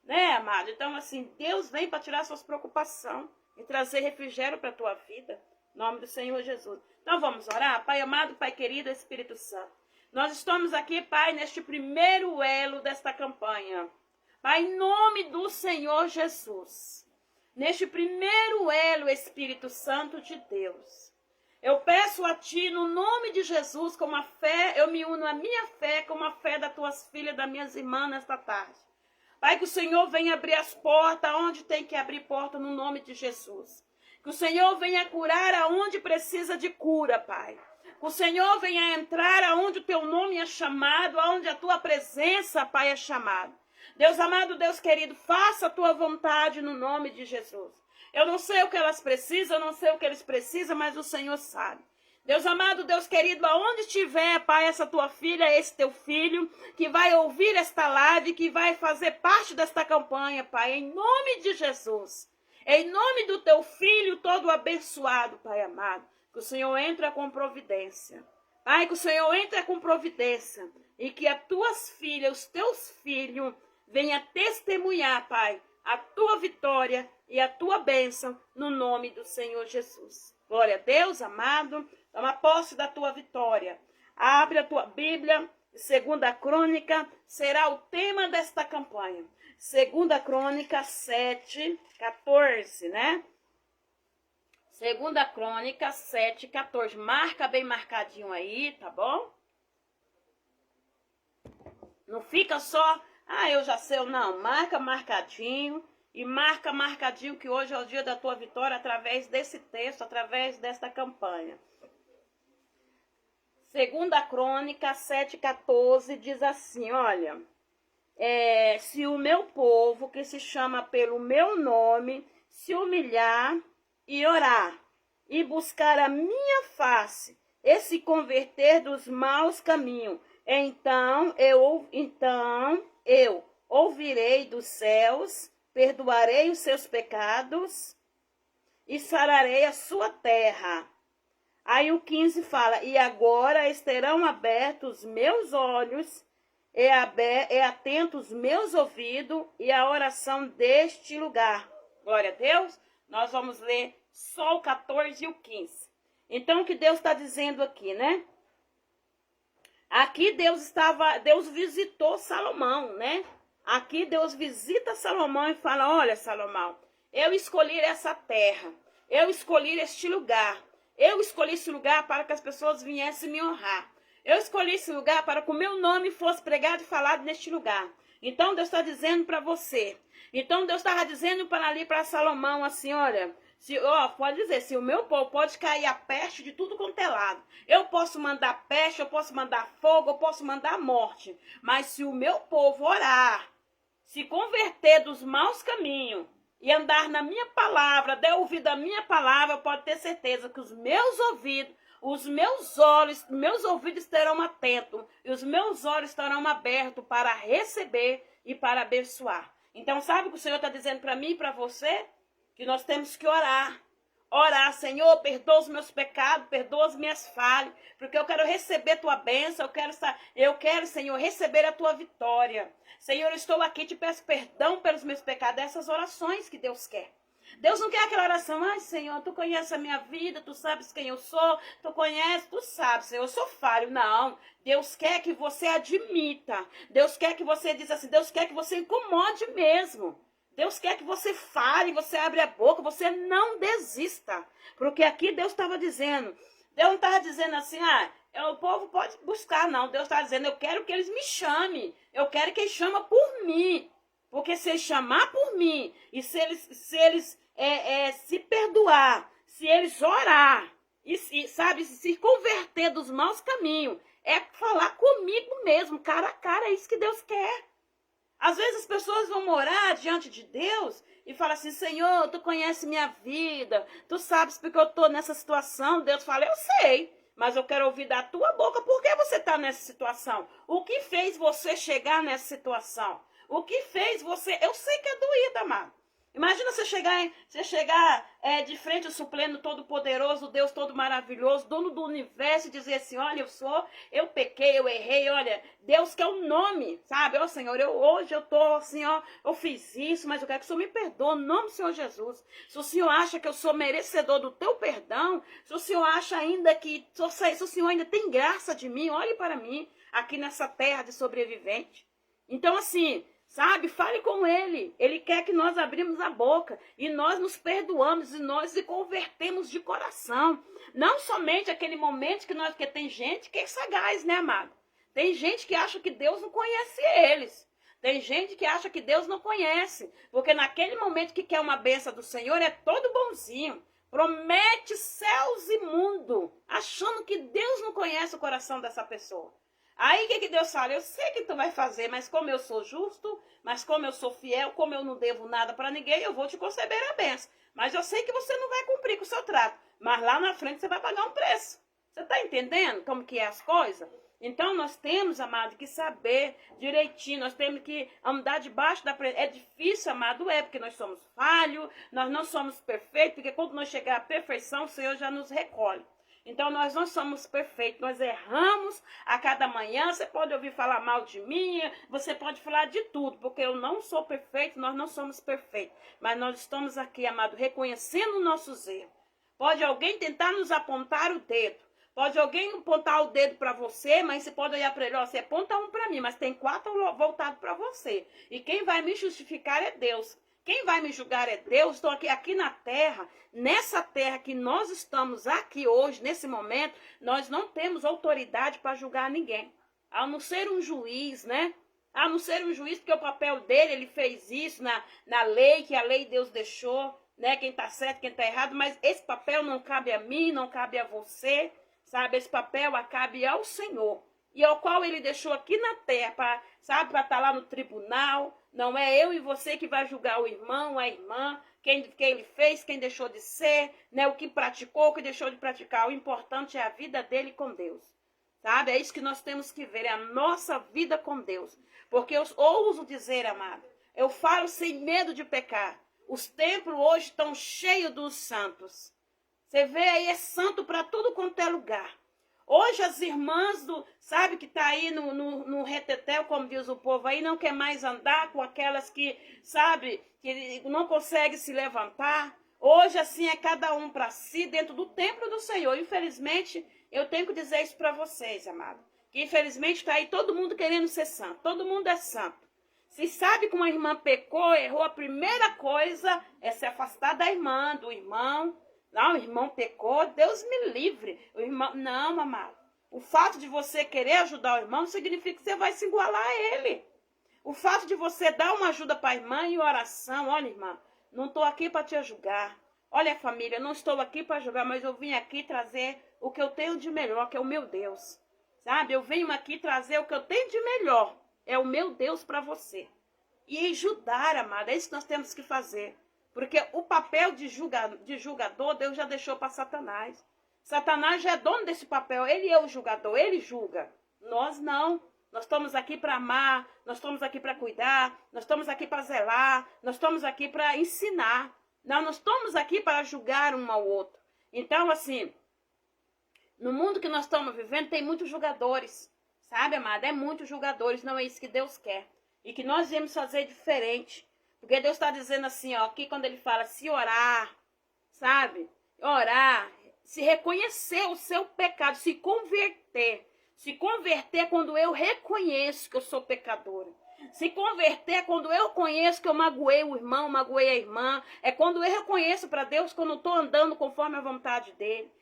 A: Né, amado? Então, assim, Deus vem para tirar suas preocupações e trazer refrigério para a tua vida. Em nome do Senhor Jesus. Então, vamos orar? Pai amado, Pai querido, Espírito Santo. Nós estamos aqui, Pai, neste primeiro elo desta campanha. Pai, em nome do Senhor Jesus. Neste primeiro elo, Espírito Santo de Deus. Eu peço a Ti, no nome de Jesus, com a fé, eu me uno à minha fé, com a fé das Tuas filhas, das minhas irmãs nesta tarde. Pai, que o Senhor venha abrir as portas onde tem que abrir porta no nome de Jesus. Que o Senhor venha curar aonde precisa de cura, Pai. Que o Senhor venha entrar aonde o Teu nome é chamado, aonde a Tua presença, Pai, é chamada. Deus amado, Deus querido, faça a Tua vontade no nome de Jesus. Eu não sei o que elas precisam, eu não sei o que eles precisam, mas o Senhor sabe. Deus amado, Deus querido, aonde estiver, Pai, essa tua filha, esse teu filho, que vai ouvir esta live, que vai fazer parte desta campanha, Pai, em nome de Jesus. Em nome do teu filho todo abençoado, Pai amado, que o Senhor entra com providência. Pai, que o Senhor entra com providência e que as tuas filhas, os teus filhos, venham testemunhar, Pai, a tua vitória e a tua bênção no nome do Senhor Jesus. Glória a Deus, amado. Toma posse da tua vitória. Abre a tua Bíblia. 2 Crônica será o tema desta campanha. 2 Crônica 7, 14, né? 2 Crônica 7, 14. Marca bem marcadinho aí, tá bom? Não fica só, eu já sei, não. Marca marcadinho. E marca marcadinho que hoje é o dia da tua vitória através desse texto, através desta campanha. 2 Crônica 7,14 diz assim, olha, se o meu povo, que se chama pelo meu nome, se humilhar e orar, e buscar a minha face, e se converter dos maus caminhos, então eu ouvirei dos céus, perdoarei os seus pecados e sararei a sua terra. Aí o 15 fala, e agora estarão abertos os meus olhos, e atentos os meus ouvidos, e a oração deste lugar. Glória a Deus. Nós vamos ler só o 14 e o 15. Então, o que Deus está dizendo aqui, né? Aqui Deus visitou Salomão, né? Aqui Deus visita Salomão e fala, olha, Salomão, eu escolhi essa terra, eu escolhi este lugar, eu escolhi esse lugar para que as pessoas viessem me honrar. Eu escolhi esse lugar para que o meu nome fosse pregado e falado neste lugar. Então Deus está dizendo para você. Então Deus estava dizendo para Salomão assim, olha, pode dizer, se o meu povo pode cair a peste de tudo quanto é lado. Eu posso mandar peste, eu posso mandar fogo, eu posso mandar morte. Mas se o meu povo orar, se converter dos maus caminhos e andar na minha palavra, der ouvido à minha palavra, pode ter certeza que os meus ouvidos, os meus olhos, meus ouvidos estarão atentos e os meus olhos estarão abertos para receber e para abençoar. Então, sabe o que o Senhor está dizendo para mim e para você? Que nós temos que orar. Orar, Senhor, perdoa os meus pecados, perdoa as minhas falhas, porque eu quero receber tua bênção, eu quero, Senhor, receber a tua vitória. Senhor, eu estou aqui, te peço perdão pelos meus pecados, essas orações que Deus quer. Deus não quer aquela oração, ai, Senhor, tu conheces a minha vida, tu sabes quem eu sou, tu sabes, Senhor, eu sou falho. Não, Deus quer que você admita, Deus quer que você diz assim, Deus quer que você incomode mesmo. Deus quer que você fale, você abre a boca, você não desista. Porque aqui Deus estava dizendo, Deus não estava dizendo assim, o povo pode buscar, não. Deus está dizendo, eu quero que eles me chamem, eu quero que eles chamem por mim. Porque se eles chamar por mim, e se eles se perdoar, se eles orar, e se converter dos maus caminhos, é falar comigo mesmo, cara a cara, é isso que Deus quer. Às vezes as pessoas vão morar diante de Deus e falam assim, Senhor, tu conhece minha vida, tu sabes porque eu estou nessa situação. Deus fala, eu sei, mas eu quero ouvir da tua boca, por que você está nessa situação? O que fez você chegar nessa situação? O que fez você... Eu sei que é doído, amado. Imagina você chegar de frente ao Supremo Todo-Poderoso, Deus Todo-Maravilhoso, dono do universo, e dizer assim, olha, eu pequei, eu errei, olha, Deus quer um nome, sabe? Ó, Senhor, hoje eu tô assim, ó, eu fiz isso, mas eu quero que o Senhor me perdoe, no nome do Senhor Jesus. Se o Senhor acha que eu sou merecedor do teu perdão, se o Senhor acha ainda que, se o Senhor ainda tem graça de mim, olhe para mim, aqui nessa terra de sobrevivente. Então, assim... Sabe, fale com ele. Ele quer que nós abrimos a boca e nós nos perdoamos e nós nos convertemos de coração. Não somente aquele momento que tem gente que é sagaz, né, amado? Tem gente que acha que Deus não conhece eles. Tem gente que acha que Deus não conhece. Porque naquele momento que quer uma bênção do Senhor é todo bonzinho. Promete céus e mundo, achando que Deus não conhece o coração dessa pessoa. Aí o que Deus fala? Eu sei que tu vai fazer, mas como eu sou justo, mas como eu sou fiel, como eu não devo nada para ninguém, eu vou te conceder a bênção. Mas eu sei que você não vai cumprir com o seu trato. Mas lá na frente você vai pagar um preço. Você está entendendo como que é as coisas? Então nós temos, amado, que saber direitinho. Nós temos que andar debaixo da... É difícil, amado, porque nós somos falhos, nós não somos perfeitos, porque quando nós chegar à perfeição, o Senhor já nos recolhe. Então, nós não somos perfeitos, nós erramos a cada manhã. Você pode ouvir falar mal de mim, você pode falar de tudo, porque eu não sou perfeito, nós não somos perfeitos. Mas nós estamos aqui, amado, reconhecendo nossos erros. Pode alguém tentar nos apontar o dedo, pode alguém apontar o dedo para você, mas você pode olhar para ele, ó, você aponta um para mim, mas tem 4 voltados para você. E quem vai me justificar é Deus. Quem vai me julgar é Deus. Estou aqui na terra, nessa terra que nós estamos aqui hoje, nesse momento, nós não temos autoridade para julgar ninguém. A não ser um juiz, né? A não ser um juiz, porque o papel dele, ele fez isso na lei, que a lei Deus deixou, né? Quem está certo, quem está errado, mas esse papel não cabe a mim, não cabe a você, sabe? Esse papel cabe ao Senhor. E ao qual ele deixou aqui na terra, para estar lá no tribunal. Não é eu e você que vai julgar o irmão, a irmã, quem ele fez, quem deixou de ser, né? O que praticou, o que deixou de praticar. O importante é a vida dele com Deus. Sabe? É isso que nós temos que ver, é a nossa vida com Deus. Porque eu ouso dizer, amado, eu falo sem medo de pecar. Os templos hoje estão cheios dos santos. Você vê aí, é santo para tudo quanto é lugar. Hoje as irmãs, sabe, que tá aí no retetel, como diz o povo aí, não quer mais andar com aquelas que, sabe, que não consegue se levantar. Hoje, assim, é cada um para si dentro do templo do Senhor. Infelizmente, eu tenho que dizer isso para vocês, amado. Que infelizmente está aí todo mundo querendo ser santo. Todo mundo é santo. Se sabe que uma irmã pecou, errou, a primeira coisa é se afastar da irmã, do irmão. Não, o irmão pecou, Deus me livre. O irmão, não, amado. O fato de você querer ajudar o irmão não significa que você vai se igualar a ele. O fato de você dar uma ajuda para a irmã em oração, olha, irmã, não estou aqui para te julgar. Olha, família, não estou aqui para julgar, mas eu vim aqui trazer o que eu tenho de melhor, que é o meu Deus. Sabe, eu venho aqui trazer o que eu tenho de melhor. É o meu Deus para você. E ajudar, amada, é isso que nós temos que fazer. Porque o papel de julgador, Deus já deixou para Satanás. Satanás já é dono desse papel. Ele é o julgador, ele julga. Nós não. Nós estamos aqui para amar, nós estamos aqui para cuidar, nós estamos aqui para zelar, nós estamos aqui para ensinar. Não, nós estamos aqui para julgar um ao outro. Então, assim, no mundo que nós estamos vivendo, tem muitos julgadores. Sabe, amada? É muitos julgadores, não é isso que Deus quer. E que nós viemos fazer diferente. Porque Deus está dizendo assim, ó, aqui quando ele fala se orar, sabe? Orar, se reconhecer o seu pecado, se converter. Se converter quando eu reconheço que eu sou pecadora. Se converter quando eu conheço que eu magoei o irmão, magoei a irmã. É quando eu reconheço para Deus que eu não estou andando conforme a vontade dele.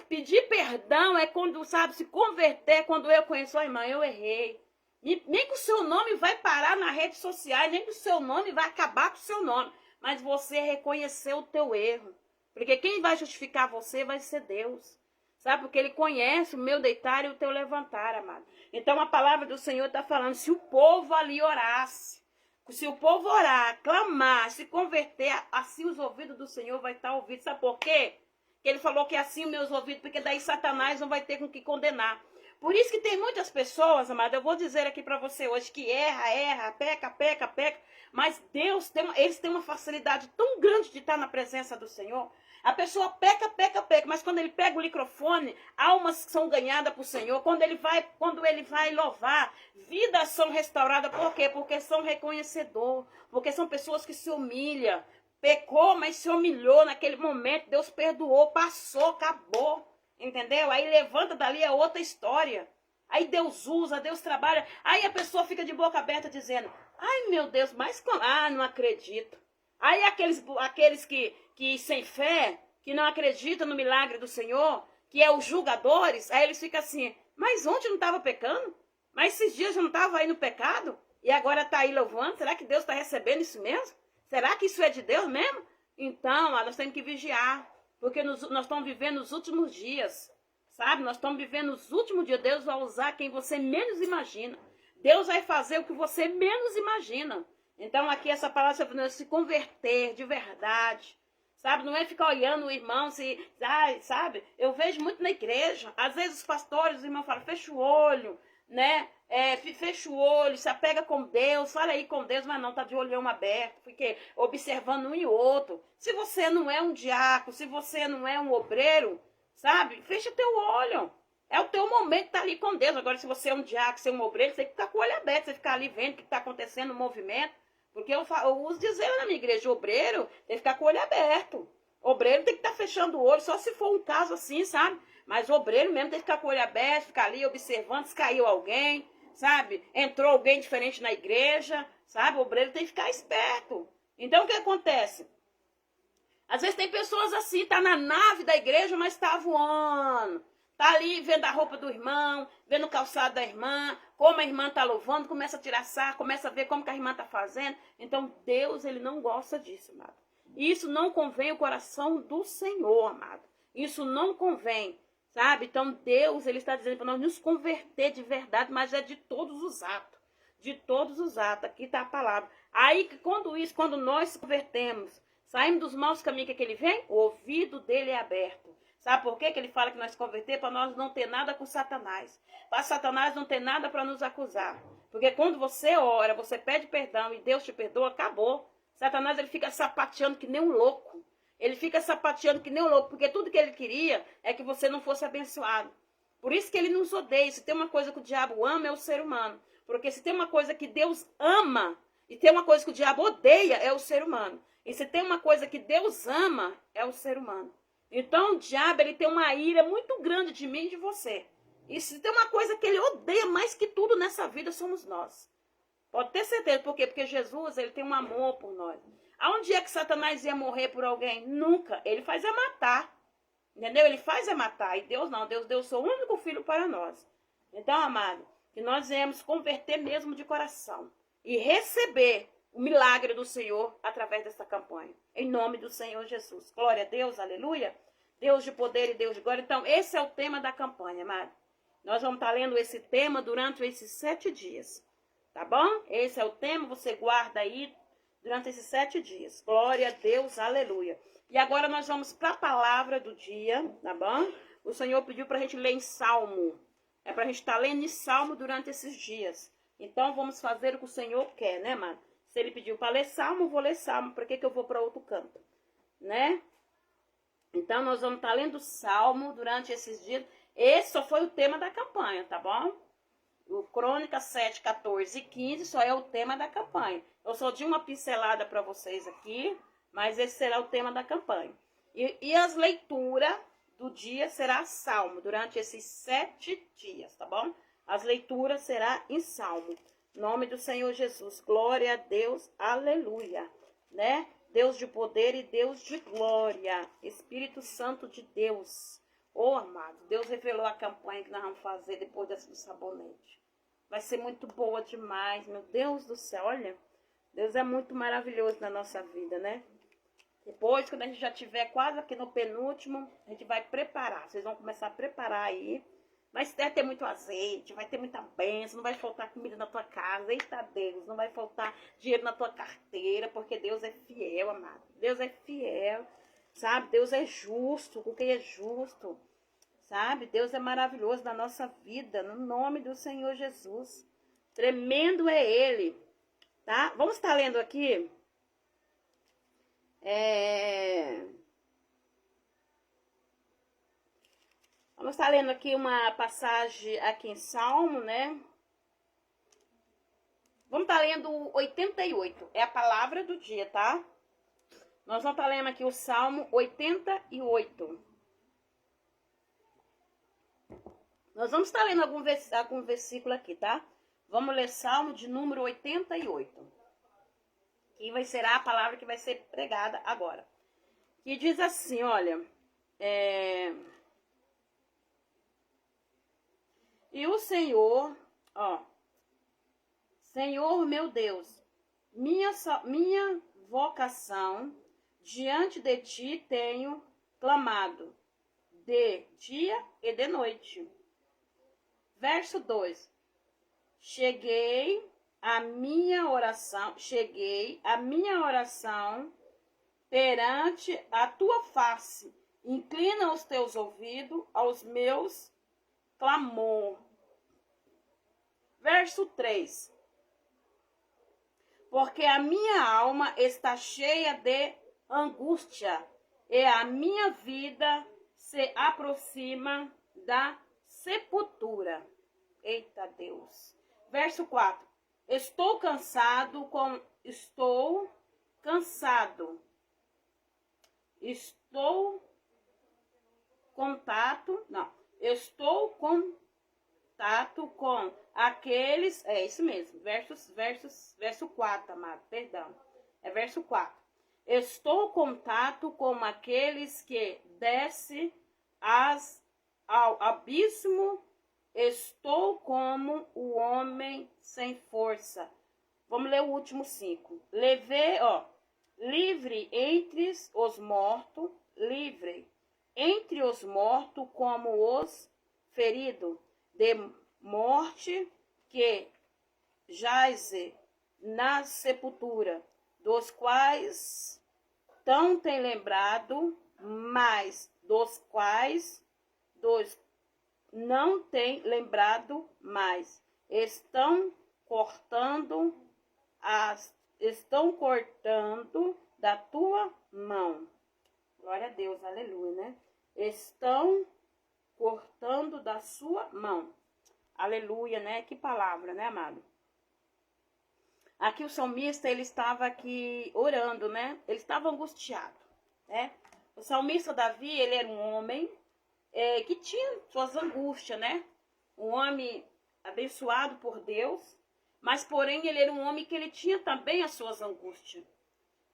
A: Pedir perdão é quando, sabe, se converter quando eu conheço a irmã, eu errei. Nem que o seu nome vai parar nas redes sociais, nem que o seu nome vai acabar com o seu nome. Mas você reconheceu o teu erro. Porque quem vai justificar você vai ser Deus. Sabe? Porque ele conhece o meu deitar e o teu levantar, amado. Então a palavra do Senhor está falando, se o povo ali orasse, se o povo orar, clamar, se converter, assim os ouvidos do Senhor vai estar ouvidos. Sabe por quê? Que ele falou que assim os meus ouvidos, porque daí Satanás não vai ter com que condenar. Por isso que tem muitas pessoas, amada, eu vou dizer aqui para você hoje, que erra, peca, mas eles têm uma facilidade tão grande de estar na presença do Senhor. A pessoa peca, mas quando ele pega o microfone, almas são ganhadas para o Senhor. Quando ele vai louvar, vidas são restauradas. Por quê? Porque são reconhecedor, porque são pessoas que se humilham. Pecou, mas se humilhou naquele momento, Deus perdoou, passou, acabou. Entendeu? Aí levanta dali, é outra história. Aí Deus usa, Deus trabalha. Aí a pessoa fica de boca aberta dizendo, ai meu Deus, mas não acredito. Aí aqueles que sem fé, que não acreditam no milagre do Senhor, que é os julgadores, aí eles ficam assim, mas ontem não estava pecando? Mas esses dias eu não estava aí no pecado? E agora está aí louvando? Será que Deus está recebendo isso mesmo? Será que isso é de Deus mesmo? Então, nós temos que vigiar. Porque nós estamos vivendo os últimos dias, sabe? Nós estamos vivendo os últimos dias. Deus vai usar quem você menos imagina. Deus vai fazer o que você menos imagina. Então aqui essa palavra é se converter de verdade, sabe? Não é ficar olhando o irmão, sabe? Eu vejo muito na igreja. Às vezes os pastores, os irmãos falam, fecha o olho, né? Fecha o olho, se apega com Deus, fala aí com Deus, mas não, tá de olhão aberto, fique observando um e outro. Se você não é um diácono, se você não é um obreiro, sabe? Fecha teu olho. É o teu momento de estar ali com Deus. Agora, se você é um diácono, se é um obreiro, você tem que ficar com o olho aberto, você ficar ali vendo o que está acontecendo no movimento. Porque eu uso dizer na minha igreja, obreiro tem que ficar com o olho aberto. Obreiro tem que estar fechando o olho, só se for um caso assim, sabe? Mas o obreiro mesmo tem que ficar com o olho aberto, ficar ali observando se caiu alguém, sabe? Entrou alguém diferente na igreja, sabe? O obreiro tem que ficar esperto. Então, o que acontece? Às vezes tem pessoas assim, tá na nave da igreja, mas tá voando. Tá ali vendo a roupa do irmão, vendo o calçado da irmã, como a irmã tá louvando, começa a tirar sarro, começa a ver como que a irmã tá fazendo. Então, Deus, ele não gosta disso, amado. Isso não convém ao coração do Senhor, amado. Isso não convém. Sabe? Então Deus, ele está dizendo para nós nos converter de verdade, mas é de todos os atos. De todos os atos. Aqui está a palavra. Aí, quando nós convertemos, saímos dos maus caminhos que ele vem, o ouvido dele é aberto. Sabe por quê que ele fala que nós converter? Para nós não ter nada com Satanás. Para Satanás não ter nada para nos acusar. Porque quando você ora, você pede perdão e Deus te perdoa, acabou. Satanás, ele fica sapateando que nem um louco. Ele fica sapateando que nem um louco, porque tudo que ele queria é que você não fosse abençoado. Por isso que ele nos odeia. Se tem uma coisa que o diabo ama, é o ser humano. Porque se tem uma coisa que Deus ama, e tem uma coisa que o diabo odeia, é o ser humano. E se tem uma coisa que Deus ama, é o ser humano. Então o diabo, ele tem uma ira muito grande de mim e de você. E se tem uma coisa que ele odeia mais que tudo nessa vida, somos nós. Pode ter certeza. Por quê? Porque Jesus, ele tem um amor por nós. Aonde é que Satanás ia morrer por alguém? Nunca. Ele faz é matar. Entendeu? Ele faz é matar. E Deus não. Deus deu o seu único filho para nós. Então, amado, que nós viemos converter mesmo de coração. E receber o milagre do Senhor através dessa campanha. Em nome do Senhor Jesus. Glória a Deus, aleluia. Deus de poder e Deus de glória. Então, esse é o tema da campanha, amado. Nós vamos estar lendo esse tema durante esses 7 dias. Tá bom? Esse é o tema, você guarda aí durante esses 7 dias. Glória a Deus, aleluia. E agora nós vamos para a palavra do dia, tá bom? O Senhor pediu para a gente ler em Salmo. É para a gente estar lendo em Salmo durante esses dias. Então vamos fazer o que o Senhor quer, né, mano? Se ele pediu para ler Salmo, eu vou ler Salmo. Por que eu vou para outro canto? Né? Então nós vamos estar lendo Salmo durante esses dias. Esse só foi o tema da campanha, tá bom? O Crônicas 7, 14 e 15 só é o tema da campanha. Eu só dei uma pincelada para vocês aqui, mas esse será o tema da campanha. E as leituras do dia será Salmo, durante esses 7 dias, tá bom? As leituras será em Salmo. Em nome do Senhor Jesus. Glória a Deus, aleluia. Né? Deus de poder e Deus de glória. Espírito Santo de Deus. Ô, amado, Deus revelou a campanha que nós vamos fazer depois dessa do sabonete. Vai ser muito boa demais, meu Deus do céu. Olha, Deus é muito maravilhoso na nossa vida, né? Depois, quando a gente já estiver quase aqui no penúltimo, a gente vai preparar. Vocês vão começar a preparar aí. Vai ter muito azeite, vai ter muita bênção, não vai faltar comida na tua casa. Eita Deus, não vai faltar dinheiro na tua carteira, porque Deus é fiel, amado. Deus é fiel. Sabe, Deus é justo com quem é justo, sabe? Deus é maravilhoso na nossa vida, no nome do Senhor Jesus. Tremendo é Ele, tá? Vamos estar lendo aqui. Vamos estar lendo aqui uma passagem aqui em Salmo, né? Vamos estar lendo 88, é a palavra do dia, tá? Nós vamos estar lendo aqui o Salmo 88. Nós vamos estar lendo algum versículo aqui, tá? Vamos ler Salmo de número 88. Que vai ser a palavra que vai ser pregada agora. Que diz assim, olha. E o Senhor, Senhor meu Deus, minha vocação diante de ti tenho clamado, de dia e de noite. Verso 2. Cheguei a minha oração perante a tua face. Inclina os teus ouvidos aos meus clamor. Verso 3. Porque a minha alma está cheia de angústia, e a minha vida se aproxima da sepultura. Eita Deus. Verso 4. Estou cansado. Estou contato com aqueles, é isso mesmo, verso 4, amado, perdão, é verso 4. Estou contato com aqueles que descem ao abismo, estou como o homem sem força. Vamos ler o último 5. Livre entre os mortos, como os feridos de morte que jaze na sepultura, dos quais não tem lembrado mais, não tem lembrado mais. Estão estão cortando da tua mão. Glória a Deus, aleluia, né? Estão cortando da sua mão. Aleluia, né? Que palavra, né, amado? Aqui o salmista, ele estava aqui orando, né? Ele estava angustiado, né? O salmista Davi, ele era um homem que tinha suas angústias, né? Um homem abençoado por Deus, mas porém ele era um homem que ele tinha também as suas angústias.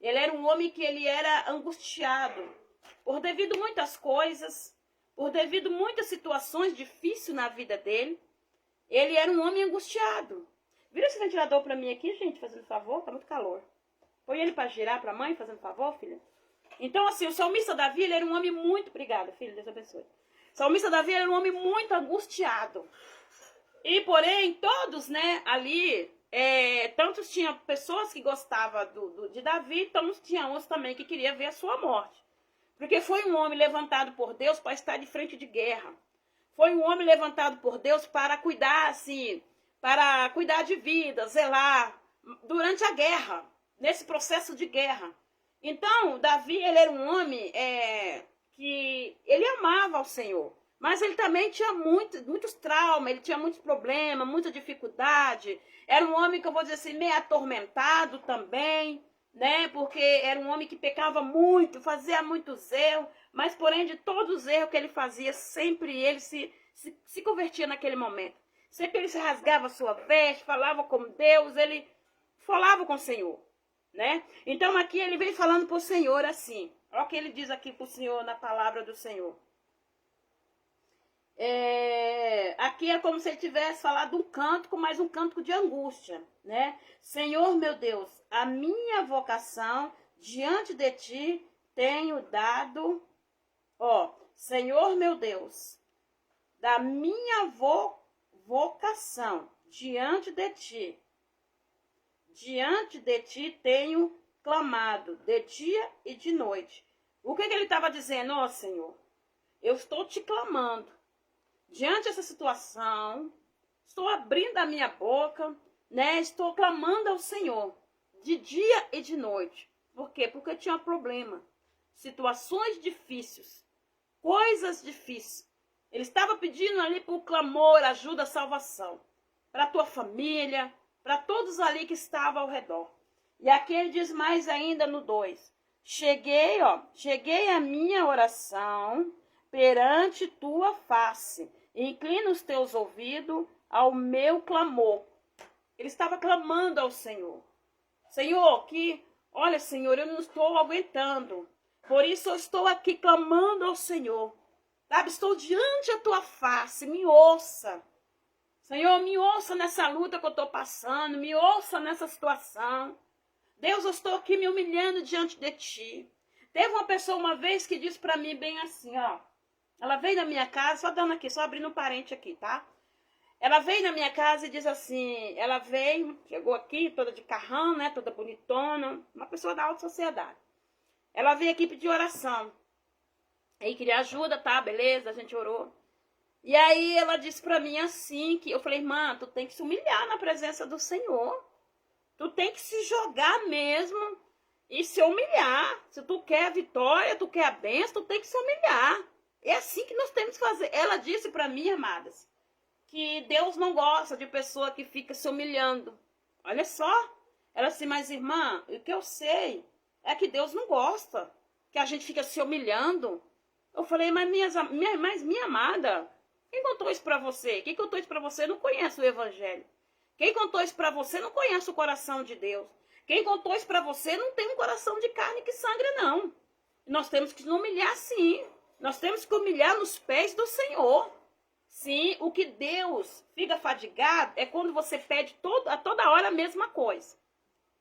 A: Ele era um homem que ele era angustiado por devido a muitas coisas, por devido a muitas situações difíceis na vida dele. Ele era um homem angustiado. Vira esse ventilador para mim aqui, gente, fazendo favor, tá muito calor. Põe ele para girar para a mãe, fazendo favor, filha. Então, assim, o salmista Davi, ele era um homem muito... Obrigada, filho, Deus abençoe. O salmista Davi era um homem muito angustiado. E, porém, todos, né, ali, tantos tinha pessoas que gostavam de Davi, tantos tinha uns também que queriam ver a sua morte. Porque foi um homem levantado por Deus para estar de frente de guerra. Foi um homem levantado por Deus para cuidar, assim, para cuidar de vida, zelar, durante a guerra, nesse processo de guerra. Então, Davi, ele era um homem que ele amava ao Senhor. Mas ele também tinha muitos traumas, ele tinha muitos problemas, muita dificuldade. Era um homem que eu vou dizer assim, meio atormentado também, né? Porque era um homem que pecava muito, fazia muitos erros, mas porém de todos os erros que ele fazia, sempre ele se convertia naquele momento. Sempre ele se rasgava a sua veste, falava com Deus, ele falava com o Senhor, né? Então aqui ele vem falando para o Senhor assim. Olha o que ele diz aqui para o Senhor na palavra do Senhor. Aqui é como se ele tivesse falado um cântico, mas um cântico de angústia, né? Senhor meu Deus, a minha vocação diante de ti tenho dado, Senhor meu Deus, da minha vocação diante de ti tenho clamado de dia e de noite. O que ele estava dizendo? Ó Senhor, eu estou te clamando. Diante dessa situação, estou abrindo a minha boca, né? Estou clamando ao Senhor, de dia e de noite. Por quê? Porque eu tinha um problema, situações difíceis, coisas difíceis. Ele estava pedindo ali por clamor, ajuda, salvação, para a tua família, para todos ali que estavam ao redor. E aqui ele diz mais ainda no 2. Cheguei a minha oração perante tua face. Inclina os teus ouvidos ao meu clamor. Ele estava clamando ao Senhor. Senhor, olha, Senhor, eu não estou aguentando. Por isso eu estou aqui clamando ao Senhor. Sabe, estou diante da tua face, me ouça. Senhor, me ouça nessa luta que eu estou passando, me ouça nessa situação. Deus, eu estou aqui me humilhando diante de ti. Teve uma pessoa uma vez que disse para mim bem assim, ela veio na minha casa, só dando aqui, só abrindo um parente aqui, tá? Ela veio na minha casa e diz assim, chegou aqui toda de carrão, né, toda bonitona, uma pessoa da alta sociedade. Ela veio aqui pedir oração. Aí queria ajuda, tá, beleza, a gente orou. E aí ela disse pra mim assim, que eu falei, irmã, tu tem que se humilhar na presença do Senhor. Tu tem que se jogar mesmo e se humilhar. Se tu quer a vitória, tu quer a bênção, tu tem que se humilhar. É assim que nós temos que fazer. Ela disse para mim, amadas, que Deus não gosta de pessoa que fica se humilhando. Olha só. Ela disse, mas irmã, o que eu sei é que Deus não gosta que a gente fica se humilhando. Eu falei, mas minha amada, quem contou isso para você? Quem contou isso para você não conhece o Evangelho. Quem contou isso para você não conhece o coração de Deus. Quem contou isso para você não tem um coração de carne que sangra, não. Nós temos que nos humilhar, sim. Nós temos que humilhar nos pés do Senhor. Sim, o que Deus fica fadigado é quando você pede a toda hora a mesma coisa.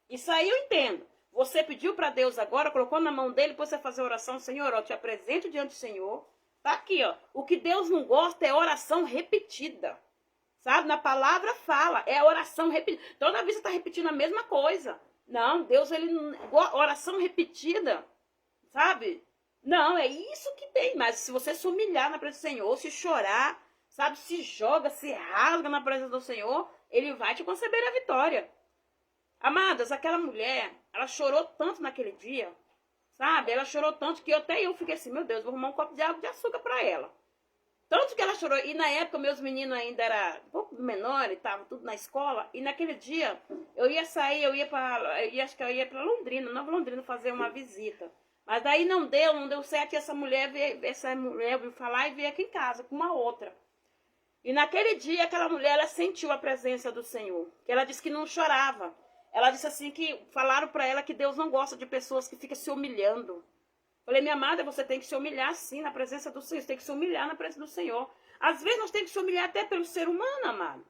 A: Isso aí eu entendo. Você pediu para Deus agora, colocou na mão dele, depois você fazer oração, Senhor, eu te apresento diante do Senhor. Tá aqui, O que Deus não gosta é oração repetida. Sabe? Na palavra fala, é oração repetida. Toda vez você está repetindo a mesma coisa. Não, Deus, oração repetida, sabe? Não, é isso que tem. Mas se você se humilhar na presença do Senhor, se chorar, sabe? Se joga, se rasga na presença do Senhor, Ele vai te conceder a vitória. Amadas, aquela mulher, ela chorou tanto naquele dia, sabe? Ela chorou tanto que até eu fiquei assim, meu Deus, vou arrumar um copo de água de açúcar para ela. Tanto que ela chorou. E na época, meus meninos ainda eram um pouco menores, estavam tudo na escola. E naquele dia, eu ia sair, acho que eu ia para Londrina, Nova Londrina, fazer uma visita. Mas daí não deu certo. E essa mulher veio falar e veio aqui em casa com uma outra. E naquele dia, aquela mulher, ela sentiu a presença do Senhor. Que ela disse que não chorava. Ela disse assim que falaram para ela que Deus não gosta de pessoas que ficam se humilhando. Falei, minha amada, você tem que se humilhar sim na presença do Senhor. Você tem que se humilhar na presença do Senhor. Às vezes nós temos que se humilhar até pelo ser humano, amado.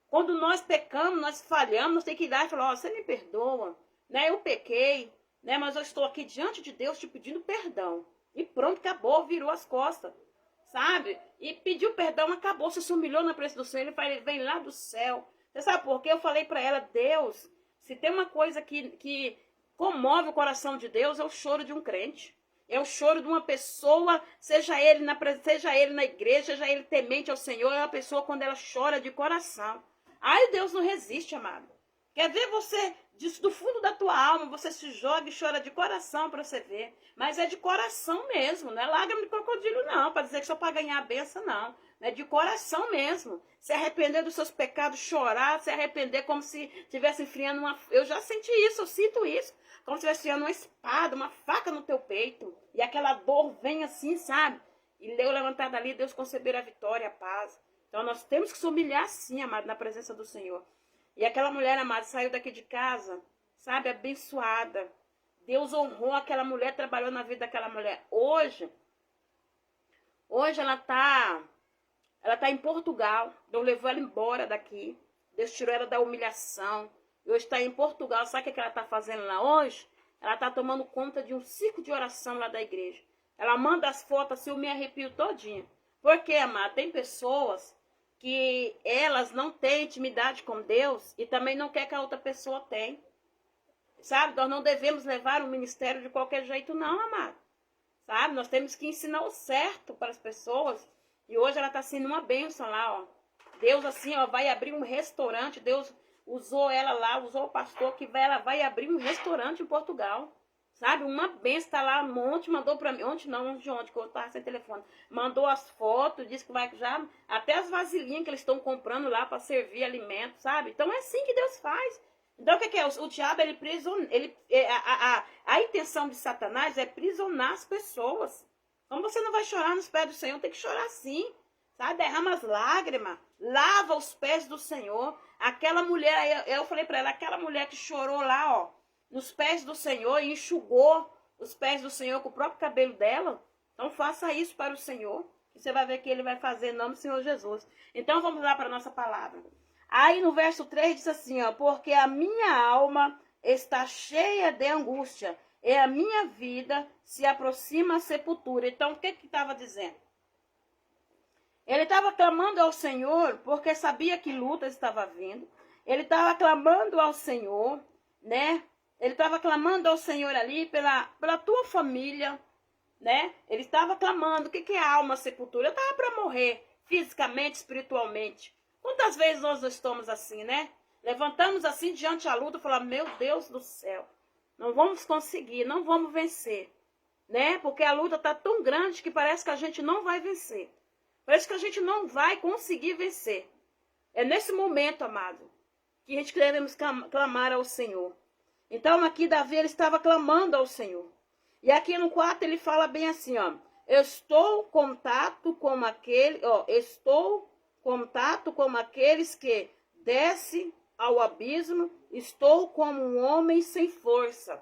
A: Quando nós pecamos, nós falhamos, nós temos que ir lá e falar, você me perdoa, né? Eu pequei, né? Mas eu estou aqui diante de Deus te pedindo perdão. E pronto, acabou, virou as costas, sabe? E pediu perdão, acabou, você se humilhou na presença do Senhor, ele vem lá do céu. Você sabe por quê? Eu falei para ela, Deus, se tem uma coisa que comove o coração de Deus, é o choro de um crente. É o choro de uma pessoa, seja ele na igreja, seja ele temente ao Senhor, é uma pessoa quando ela chora de coração. Ai, Deus não resiste, amado. Quer ver você, do fundo da tua alma, você se joga e chora de coração para você ver. Mas é de coração mesmo, não é lágrima de crocodilo não, para dizer que só para ganhar a benção não. É de coração mesmo. Se arrepender dos seus pecados, chorar, se arrepender como se estivesse enfiando uma... Eu já senti isso, eu sinto isso. Como se estivesse enfiando uma espada, uma faca no teu peito. E aquela dor vem assim, sabe? E Deus levantado ali, Deus conceber a vitória, a paz. Então nós temos que se humilhar sim, amado, na presença do Senhor. E aquela mulher, amada, saiu daqui de casa, sabe, abençoada. Deus honrou aquela mulher, trabalhou na vida daquela mulher. Hoje ela tá em Portugal. Deus levou ela embora daqui. Deus tirou ela da humilhação. E hoje está em Portugal. Sabe o que ela está fazendo lá hoje? Ela está tomando conta de um círculo de oração lá da igreja. Ela manda as fotos assim, eu me arrepio todinha. Por quê, amada? Tem pessoas que elas não têm intimidade com Deus e também não quer que a outra pessoa tenha. Sabe? Nós não devemos levar o ministério de qualquer jeito não, amado. Sabe? Nós temos que ensinar o certo para as pessoas. E hoje ela está sendo uma bênção lá, ó. Deus assim, ó, vai abrir um restaurante. Deus usou ela lá, usou o pastor que ela vai abrir um restaurante em Portugal. Sabe? Uma bênção, tá lá, um monte, mandou para mim. Ontem, que eu tava sem telefone. Mandou as fotos, disse que vai já... Até as vasilhinhas que eles estão comprando lá para servir alimento, sabe? Então é assim que Deus faz. Então o que é? O diabo, a intenção de Satanás é prisionar as pessoas. Como você não vai chorar nos pés do Senhor, tem que chorar sim. Sabe? Derrama as lágrimas, lava os pés do Senhor. Aquela mulher, eu falei para ela, aquela mulher que chorou lá, ó, nos pés do Senhor e enxugou os pés do Senhor com o próprio cabelo dela. Então faça isso para o Senhor, que você vai ver que ele vai fazer em nome do Senhor Jesus. Então vamos lá para a nossa palavra. Aí no verso 3 diz assim, ó, porque a minha alma está cheia de angústia, e a minha vida se aproxima à sepultura. Então o que estava dizendo? Ele estava clamando ao Senhor, porque sabia que luta estava vindo. Ele estava clamando ao Senhor, né? Ele estava clamando ao Senhor ali pela tua família, né? Ele estava clamando. O que é alma, sepultura? Eu estava para morrer, fisicamente, espiritualmente. Quantas vezes nós estamos assim, né? Levantamos assim diante da luta e falamos, meu Deus do céu, não vamos conseguir, não vamos vencer, né? Porque a luta está tão grande que parece que a gente não vai vencer. Parece que a gente não vai conseguir vencer. É nesse momento, amado, que a gente devemos clamar ao Senhor. Então aqui Davi ele estava clamando ao Senhor. E aqui no 4 ele fala bem assim, ó. Estou contato com aqueles que descem ao abismo, estou como um homem sem força.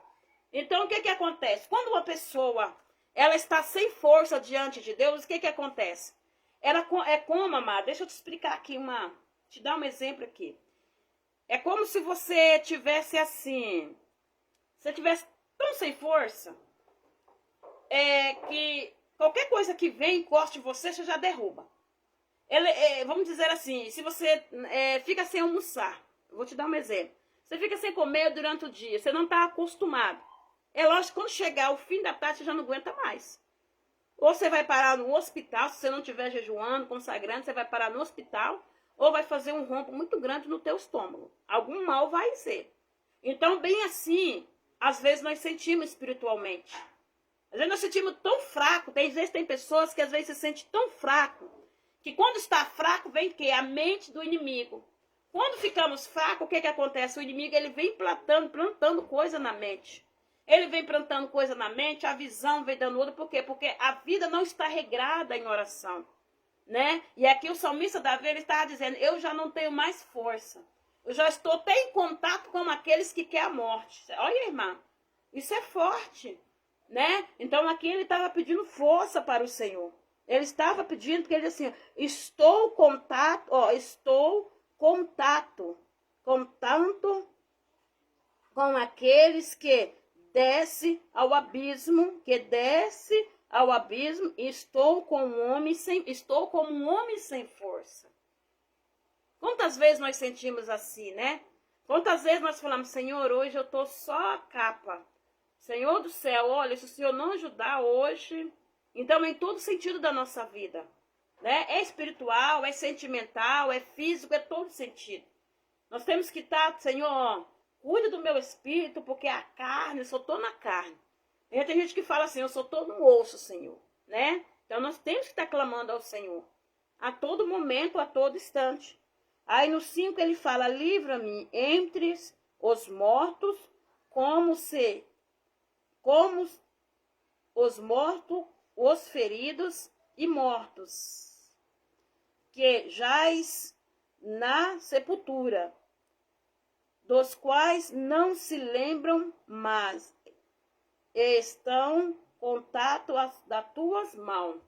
A: Então o que acontece? Quando uma pessoa ela está sem força diante de Deus, o que acontece? Ela é como, amada, deixa eu te explicar aqui te dar um exemplo aqui. É como se você tivesse assim, você tivesse tão sem força, que qualquer coisa que vem, encoste em você, você já derruba. Vamos dizer assim, se você fica sem almoçar, eu vou te dar um exemplo. Você fica sem comer durante o dia, você não está acostumado. É lógico que quando chegar o fim da tarde, você já não aguenta mais. Ou você vai parar no hospital, se você não estiver jejuando, consagrando, você vai parar no hospital, ou vai fazer um rombo muito grande no teu estômago. Algum mal vai ser. Então, bem assim, às vezes nós sentimos espiritualmente. Às vezes nós sentimos tão fraco. Tem vezes tem pessoas que às vezes se sentem tão fraco, que quando está fraco vem o quê? A mente do inimigo. Quando ficamos fracos, o que acontece? O inimigo ele vem plantando coisa na mente. Ele vem plantando coisa na mente, a visão vem dando outra. Por quê? Porque a vida não está regrada em oração, né? E aqui o salmista Davi, ele estava dizendo, eu já não tenho mais força. Eu já estou até em contato com aqueles que querem a morte. Olha, irmã, isso é forte, né? Então aqui ele estava pedindo força para o Senhor. Ele estava pedindo, porque ele disse assim, estou contato com aqueles que desce ao abismo, estou como um homem sem força. Quantas vezes nós sentimos assim, né? Quantas vezes nós falamos, Senhor, hoje eu estou só a capa. Senhor do céu, olha, se o Senhor não ajudar hoje... Então, em todo sentido da nossa vida, né? É espiritual, é sentimental, é físico, é todo sentido. Nós temos que estar, Senhor, cuida do meu espírito, porque a carne, eu só estou na carne. E tem gente que fala assim, eu só estou no osso, Senhor, né? Então, nós temos que estar clamando ao Senhor, a todo momento, a todo instante. Aí no 5 ele fala, livra-me entre os mortos, como os mortos, os feridos e mortos, que jaz na sepultura, dos quais não se lembram, mas estão contato das tuas mãos.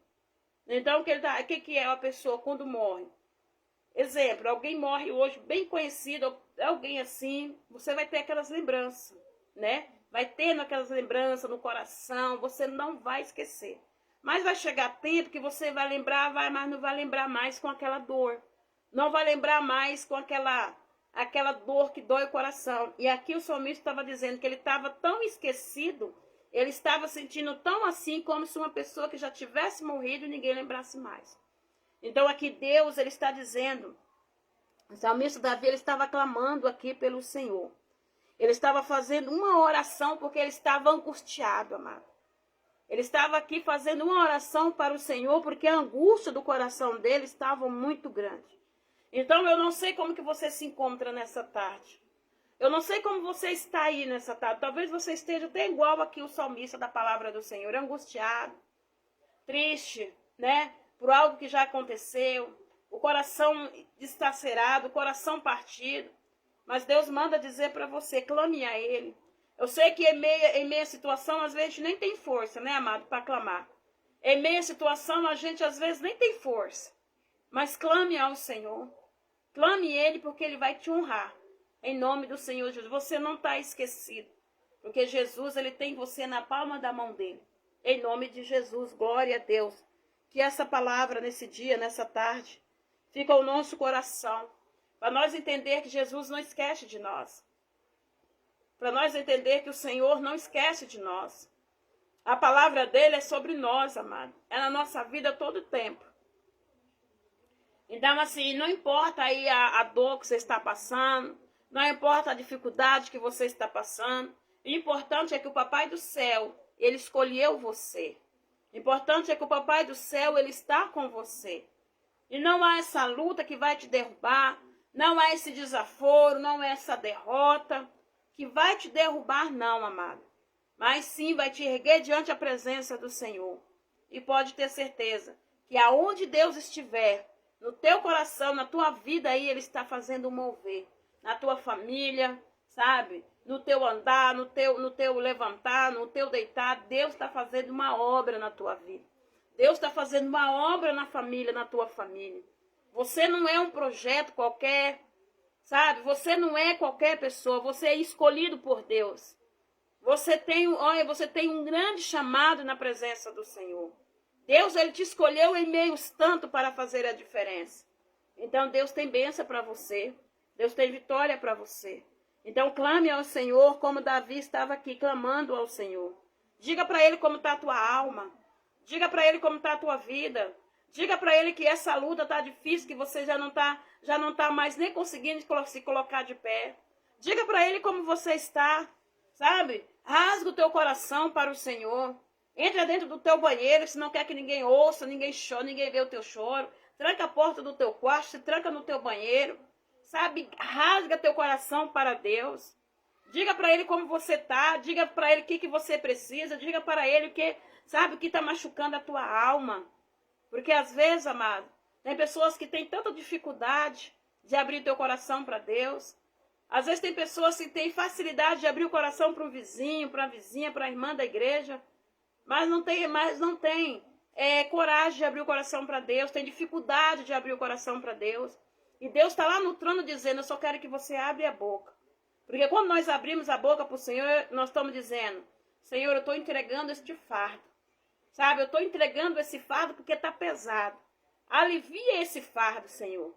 A: Então, o que é a pessoa quando morre? Exemplo, alguém morre hoje, bem conhecido, alguém assim, você vai ter aquelas lembranças, né? Vai tendo aquelas lembranças no coração, você não vai esquecer. Mas vai chegar tempo que você vai lembrar, mas não vai lembrar mais com aquela dor. Não vai lembrar mais com aquela dor que dói o coração. E aqui o salmista estava dizendo que ele estava tão esquecido, ele estava sentindo tão assim, como se uma pessoa que já tivesse morrido e ninguém lembrasse mais. Então aqui Deus, ele está dizendo, o salmista Davi, ele estava clamando aqui pelo Senhor. Ele estava fazendo uma oração porque ele estava angustiado, amado. Ele estava aqui fazendo uma oração para o Senhor porque a angústia do coração dele estava muito grande. Então eu não sei como que você se encontra nessa tarde. Eu não sei como você está aí nessa tarde. Talvez você esteja até igual aqui o salmista da palavra do Senhor, angustiado, triste, né? Por algo que já aconteceu, o coração dilacerado, o coração partido. Mas Deus manda dizer para você, clame a Ele. Eu sei que em meia à situação, às vezes, a gente nem tem força, né, amado, para clamar. Em meia à situação, a gente, às vezes, nem tem força. Mas clame ao Senhor. Clame Ele, porque Ele vai te honrar. Em nome do Senhor Jesus. Você não está esquecido. Porque Jesus, Ele tem você na palma da mão dEle. Em nome de Jesus, glória a Deus. Que essa palavra, nesse dia, nessa tarde, fica ao nosso coração. Para nós entender que Jesus não esquece de nós. Para nós entender que o Senhor não esquece de nós. A palavra dele é sobre nós, amado. É na nossa vida todo o tempo. Então, assim, não importa aí a dor que você está passando, não importa a dificuldade que você está passando. O importante é que o Papai do Céu, ele escolheu você. O importante é que o Papai do Céu, ele está com você. E não há essa luta que vai te derrubar, não há esse desaforo, não há essa derrota que vai te derrubar, não, amado. Mas sim vai te erguer diante da presença do Senhor. E pode ter certeza que aonde Deus estiver, no teu coração, na tua vida aí, Ele está fazendo um mover. Na tua família, sabe? No teu andar, no teu levantar, no teu deitar, Deus está fazendo uma obra na tua vida. Deus está fazendo uma obra na família, na tua família. Você não é um projeto qualquer, sabe? Você não é qualquer pessoa, você é escolhido por Deus. Você tem um grande chamado na presença do Senhor. Deus, Ele te escolheu em meios tanto para fazer a diferença. Então, Deus tem bênção para você. Deus tem vitória para você. Então, clame ao Senhor como Davi estava aqui, clamando ao Senhor. Diga para Ele como está a tua alma. Diga para Ele como está a tua vida. Diga para Ele que essa luta está difícil, que você já não tá mais nem conseguindo se colocar de pé. Diga para ele como você está, sabe? Rasga o teu coração para o Senhor. Entra dentro do teu banheiro, se não quer que ninguém ouça, ninguém chore, ninguém vê o teu choro. Tranca a porta do teu quarto, se tranca no teu banheiro. Sabe? Rasga teu coração para Deus. Diga para ele como você está. Diga para ele o que você precisa. Diga para ele o que, sabe, o que está machucando a tua alma. Porque às vezes, amado, tem pessoas que têm tanta dificuldade de abrir o teu coração para Deus. Às vezes tem pessoas que têm facilidade de abrir o coração para um vizinho, para a vizinha, para a irmã da igreja. Mas não tem coragem de abrir o coração para Deus, tem dificuldade de abrir o coração para Deus. E Deus está lá no trono dizendo, eu só quero que você abra a boca. Porque quando nós abrimos a boca para o Senhor, nós estamos dizendo, Senhor, eu estou entregando este fardo. Sabe, eu estou entregando esse fardo porque está pesado. Alivia esse fardo, Senhor.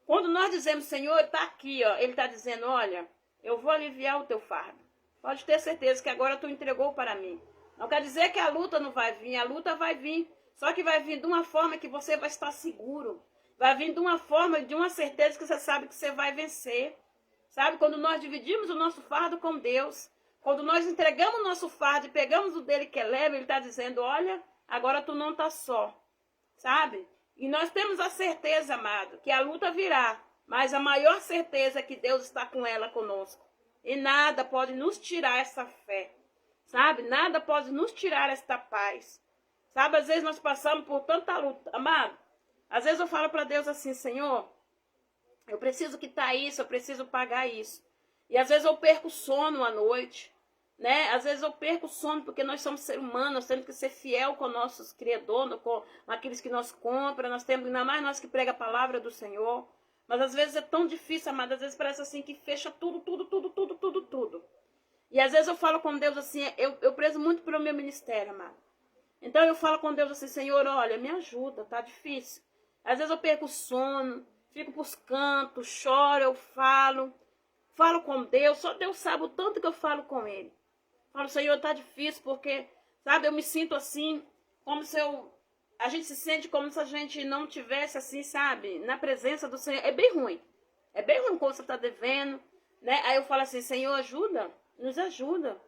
A: Quando nós dizemos, Senhor, está aqui, ó, Ele está dizendo, olha, eu vou aliviar o teu fardo. Pode ter certeza que agora tu entregou para mim. Não quer dizer que a luta não vai vir, a luta vai vir. Só que vai vir de uma forma que você vai estar seguro. Vai vir de uma forma, de uma certeza que você sabe que você vai vencer. Sabe, quando nós dividimos o nosso fardo com Deus, quando nós entregamos o nosso fardo e pegamos o dele que é leve, Ele está dizendo, olha, agora tu não está só. Sabe? E nós temos a certeza, amado, que a luta virá. Mas a maior certeza é que Deus está com ela conosco. E nada pode nos tirar essa fé. Sabe? Nada pode nos tirar esta paz. Sabe? Às vezes nós passamos por tanta luta. Amado, às vezes eu falo para Deus assim, Senhor, eu preciso quitar isso, eu preciso pagar isso. E às vezes eu perco o sono à noite, né? Às vezes eu perco o sono porque nós somos seres humanos, nós temos que ser fiel com nossos criadores, com aqueles que nós compram, nós temos, ainda mais nós que pregam a palavra do Senhor. Mas às vezes é tão difícil, amado, às vezes parece assim que fecha tudo. E às vezes eu falo com Deus assim, eu prezo muito pelo meu ministério, amado. Então eu falo com Deus assim, Senhor, olha, me ajuda, tá difícil. Às vezes eu perco o sono, fico pros cantos, choro, eu falo com Deus, só Deus sabe o tanto que eu falo com Ele. Falo, Senhor, tá difícil porque, sabe, eu me sinto assim, como se a gente se sente como se a gente não tivesse assim, sabe, na presença do Senhor. É bem ruim quando você tá devendo, né? Aí eu falo assim, Senhor, ajuda. Nos ajuda,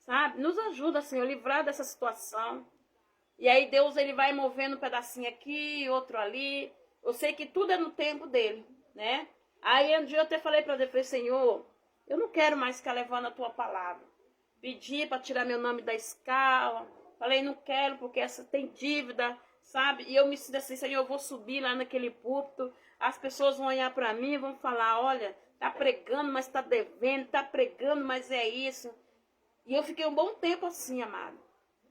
A: sabe? Nos ajuda, Senhor, a livrar dessa situação. E aí Deus, Ele vai movendo um pedacinho aqui, outro ali. Eu sei que tudo é no tempo dEle, né? Aí um dia eu até falei para Deus, falei, Senhor, eu não quero mais ficar levando a Tua palavra. Pedi para tirar meu nome da escala. Falei, não quero porque essa tem dívida, sabe? E eu me sinto assim, Senhor, eu vou subir lá naquele púlpito. As pessoas vão olhar para mim e vão falar, olha, tá pregando, mas tá devendo, tá pregando, mas é isso. E eu fiquei um bom tempo assim, amado.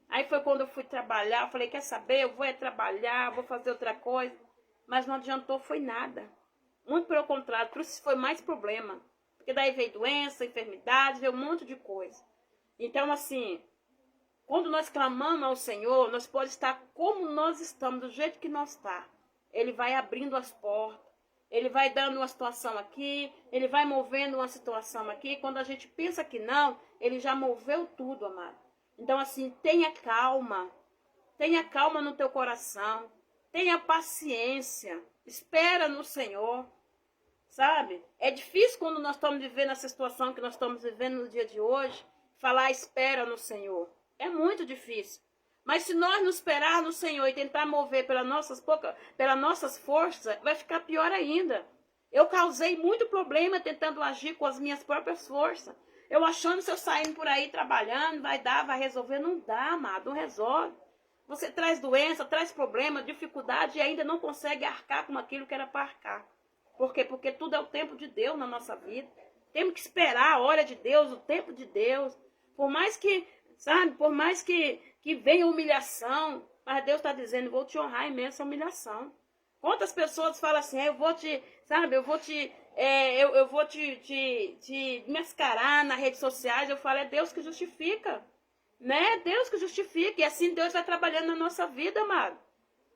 A: Aí foi quando eu fui trabalhar, eu falei, quer saber, eu vou trabalhar, vou fazer outra coisa. Mas não adiantou, foi nada. Muito pelo contrário, trouxe foi mais problema. Porque daí veio doença, enfermidade, veio um monte de coisa. Então, assim, quando nós clamamos ao Senhor, nós podemos estar como nós estamos, do jeito que nós está. Ele vai abrindo as portas. Ele vai dando uma situação aqui, ele vai movendo uma situação aqui. Quando a gente pensa que não, ele já moveu tudo, amado. Então, assim, tenha calma no teu coração, tenha paciência, espera no Senhor, sabe? É difícil quando nós estamos vivendo essa situação que nós estamos vivendo no dia de hoje, falar espera no Senhor. É muito difícil. Mas se nós nos esperar no Senhor e tentar mover pelas nossas forças, vai ficar pior ainda. Eu causei muito problema tentando agir com as minhas próprias forças. Eu achando se eu saindo por aí trabalhando, vai resolver. Não dá, amado, não resolve. Você traz doença, traz problema, dificuldade e ainda não consegue arcar com aquilo que era para arcar. Por quê? Porque tudo é o tempo de Deus na nossa vida. Temos que esperar a hora de Deus, o tempo de Deus. Por mais que, sabe, por mais que venha humilhação, mas Deus está dizendo, vou te honrar imensa humilhação. Quantas pessoas falam assim, eu vou te mascarar nas redes sociais, eu falo, é Deus que justifica, né? Deus que justifica, e assim Deus vai trabalhando na nossa vida, amado.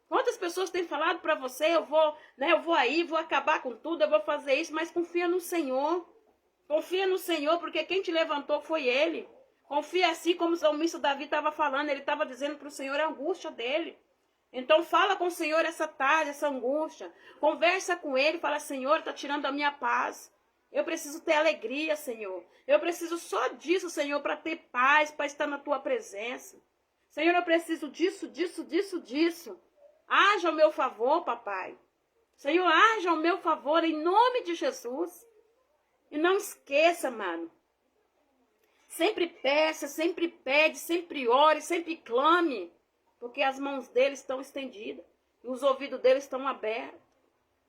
A: Quantas pessoas têm falado para você, eu vou acabar com tudo, eu vou fazer isso, mas confia no Senhor, porque quem te levantou foi Ele. Confia assim como o salmista Davi estava falando, ele estava dizendo para o Senhor a angústia dele. Então fala com o Senhor essa tarde, essa angústia. Conversa com Ele, fala, Senhor, está tirando a minha paz. Eu preciso ter alegria, Senhor. Eu preciso só disso, Senhor, para ter paz, para estar na tua presença. Senhor, eu preciso disso. Haja ao meu favor, papai. Senhor, haja ao meu favor em nome de Jesus. E não esqueça, mano. Sempre peça, sempre pede, sempre ore, sempre clame. Porque as mãos dele estão estendidas. E os ouvidos dele estão abertos.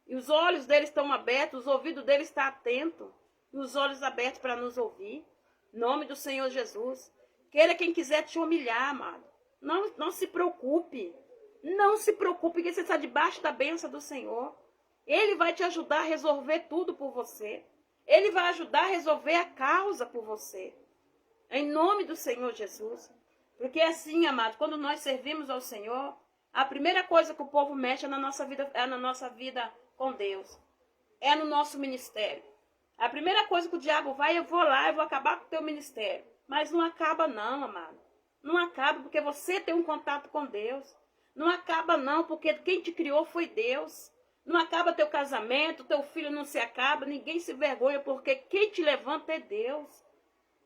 A: E os olhos dele estão abertos, os ouvidos dele estão atentos. E os olhos abertos para nos ouvir. Em nome do Senhor Jesus. Queira quem quiser te humilhar, amado. Não se preocupe. Não se preocupe, que você está debaixo da bênção do Senhor. Ele vai te ajudar a resolver tudo por você. Ele vai ajudar a resolver a causa por você. Em nome do Senhor Jesus. Porque assim, amado, quando nós servimos ao Senhor, a primeira coisa que o povo mexe é na nossa vida com Deus. É no nosso ministério. A primeira coisa que o diabo vai, eu vou lá, eu vou acabar com o teu ministério. Mas não acaba não, amado. Não acaba porque você tem um contato com Deus. Não acaba não, porque quem te criou foi Deus. Não acaba teu casamento, teu filho não se acaba, ninguém se vergonha, porque quem te levanta é Deus.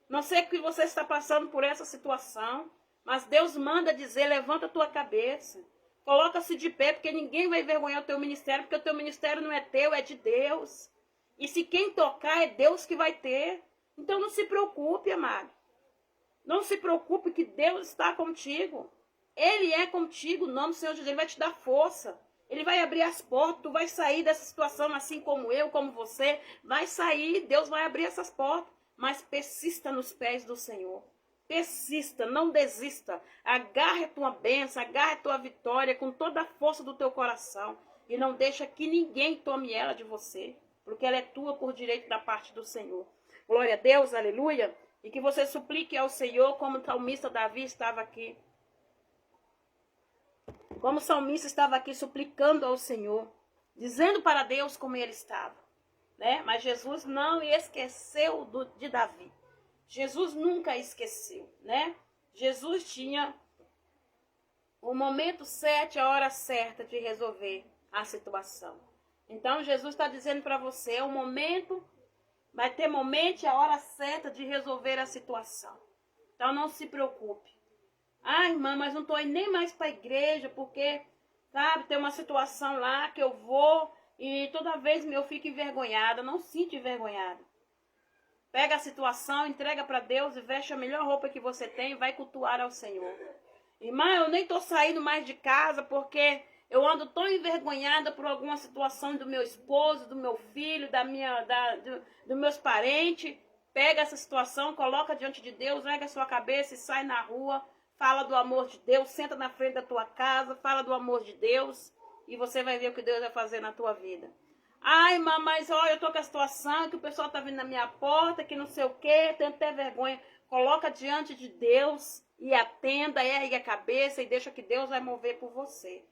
A: Não sei que você está passando por essa situação, mas Deus manda dizer, levanta a tua cabeça. Coloca-se de pé, porque ninguém vai envergonhar o teu ministério, porque o teu ministério não é teu, é de Deus. E se quem tocar é Deus que vai ter. Então não se preocupe, amado. Não se preocupe que Deus está contigo. Ele é contigo, o nome do Senhor Jesus, Ele vai te dar força. Ele vai abrir as portas, tu vai sair dessa situação assim como eu, como você. Vai sair, Deus vai abrir essas portas. Mas persista nos pés do Senhor. Persista, não desista. Agarre a tua bênção, agarre a tua vitória com toda a força do teu coração. E não deixa que ninguém tome ela de você. Porque ela é tua por direito da parte do Senhor. Glória a Deus, aleluia. E que você suplique ao Senhor como o salmista Davi estava aqui. Como o salmista estava aqui suplicando ao Senhor. Dizendo para Deus como ele estava. Né? Mas Jesus não esqueceu de Davi. Jesus nunca esqueceu, né? Jesus tinha o momento certo, a hora certa de resolver a situação. Então Jesus está dizendo para você, o momento, vai ter momento e a hora certa de resolver a situação. Então não se preocupe. Ah, irmã, mas não estou indo nem mais para a igreja, porque, sabe, tem uma situação lá que eu vou e toda vez eu fico envergonhada. Não sinta envergonhada. Pega a situação, entrega para Deus e veste a melhor roupa que você tem e vai cultuar ao Senhor. Irmã, eu nem estou saindo mais de casa porque eu ando tão envergonhada por alguma situação do meu esposo, do meu filho, dos meus parentes. Pega essa situação, coloca diante de Deus, ergue a sua cabeça e sai na rua. Fala do amor de Deus, senta na frente da tua casa, fala do amor de Deus e você vai ver o que Deus vai fazer na tua vida. Ai, irmã, mas olha, eu tô com a situação que o pessoal tá vindo na minha porta, que não sei o quê, tenho até vergonha. Coloca diante de Deus e atenda, ergue a cabeça e deixa que Deus vai mover por você.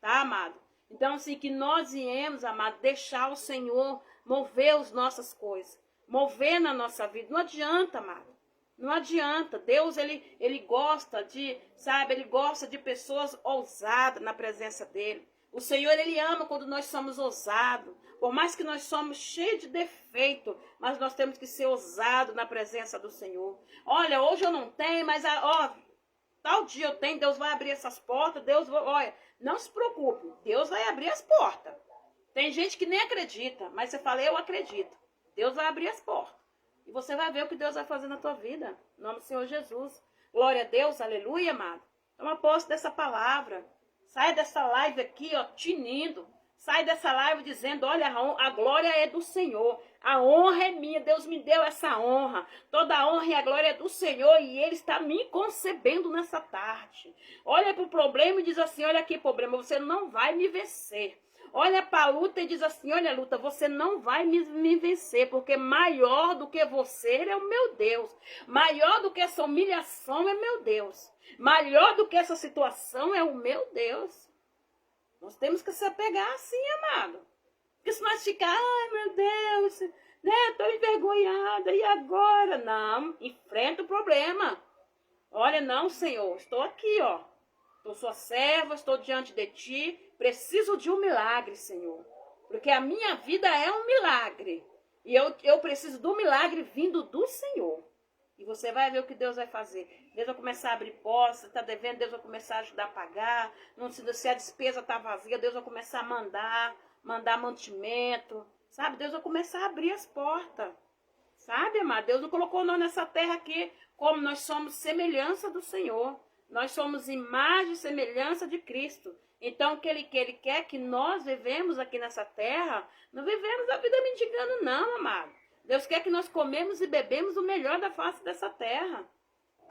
A: Tá, amado? Então, assim, que nós viemos, amado, deixar o Senhor mover as nossas coisas. Mover na nossa vida. Não adianta, amado. Não adianta. Deus, ele gosta de, sabe, ele gosta de pessoas ousadas na presença dele. O Senhor, ele ama quando nós somos ousados. Por mais que nós somos cheios de defeito, mas nós temos que ser ousados na presença do Senhor. Olha, hoje eu não tenho, mas tal dia eu tenho, Deus vai abrir essas portas, olha, não se preocupe, Deus vai abrir as portas. Tem gente que nem acredita, mas você fala, eu acredito. Deus vai abrir as portas. E você vai ver o que Deus vai fazer na tua vida. Em nome do Senhor Jesus. Glória a Deus, aleluia, amado. Toma posse dessa palavra. Sai dessa live aqui, ó, tinindo. Sai dessa live dizendo, olha, a glória é do Senhor. A honra é minha, Deus me deu essa honra. Toda a honra e a glória é do Senhor e Ele está me concebendo nessa tarde. Olha para o problema e diz assim, olha aqui, problema, você não vai me vencer. Olha para a luta e diz assim, olha luta, você não vai me vencer, porque maior do que você é o meu Deus. Maior do que essa humilhação é meu Deus. Maior do que essa situação é o meu Deus. Nós temos que se apegar assim, amado. Porque se nós ficar, ai meu Deus, né, estou envergonhada, e agora? Não, enfrenta o problema. Olha, não, Senhor, estou aqui, ó. Eu sou serva, estou diante de ti, preciso de um milagre, Senhor. Porque a minha vida é um milagre. E eu preciso do milagre vindo do Senhor. E você vai ver o que Deus vai fazer. Deus vai começar a abrir portas, está devendo, Deus vai começar a ajudar a pagar. Não, se a despesa está vazia, Deus vai começar a mandar mantimento. Sabe? Deus vai começar a abrir as portas. Sabe, amado? Deus não colocou nós nessa terra aqui como nós somos semelhança do Senhor. Nós somos imagem e semelhança de Cristo. Então, o que Ele quer que nós vivemos aqui nessa terra, não vivemos a vida mendigando, não, amado. Deus quer que nós comemos e bebemos o melhor da face dessa terra.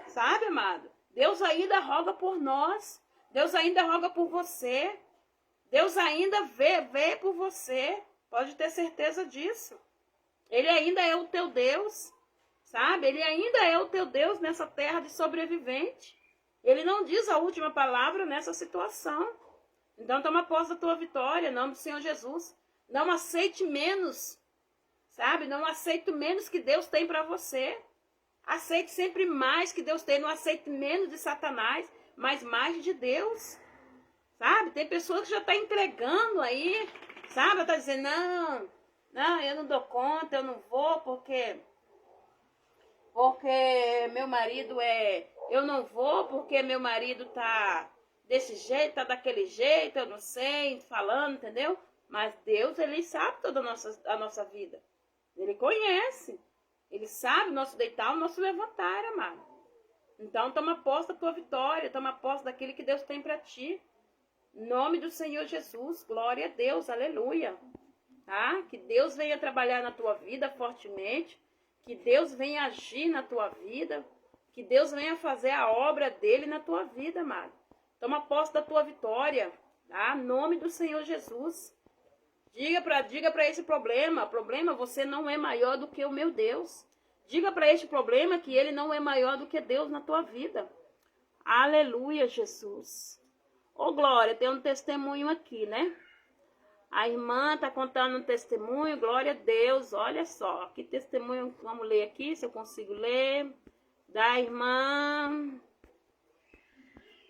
A: Sabe, amado? Deus ainda roga por nós. Deus ainda roga por você. Deus ainda vê por você. Pode ter certeza disso. Ele ainda é o teu Deus. Sabe? Ele ainda é o teu Deus nessa terra de sobrevivente. Ele não diz a última palavra nessa situação. Então toma posse da tua vitória, em nome do Senhor Jesus. Não aceite menos. Sabe? Não aceite menos que Deus tem para você. Aceite sempre mais que Deus tem. Não aceite menos de Satanás, mas mais de Deus. Sabe? Tem pessoas que já estão entregando aí. Sabe? Está dizendo, não, eu não dou conta, eu não vou porque meu marido eu não vou porque meu marido tá desse jeito, tá daquele jeito, eu não sei, falando, entendeu? Mas Deus, Ele sabe toda a nossa vida. Ele conhece. Ele sabe o nosso deitar, o nosso levantar, amado. Então, toma posse da tua vitória, toma posse daquilo que Deus tem para ti. Em nome do Senhor Jesus, glória a Deus, aleluia. Tá? Que Deus venha trabalhar na tua vida fortemente, que Deus venha agir na tua vida, que Deus venha fazer a obra dele na tua vida, amado. Toma posse da tua vitória, tá? Em nome do Senhor Jesus. Diga para esse problema, você não é maior do que o meu Deus. Diga para este problema que ele não é maior do que Deus na tua vida. Aleluia, Jesus. Ô, Glória, tem um testemunho aqui, né? A irmã está contando um testemunho, glória a Deus, olha só. Que testemunho, vamos ler aqui, se eu consigo ler. Da irmã,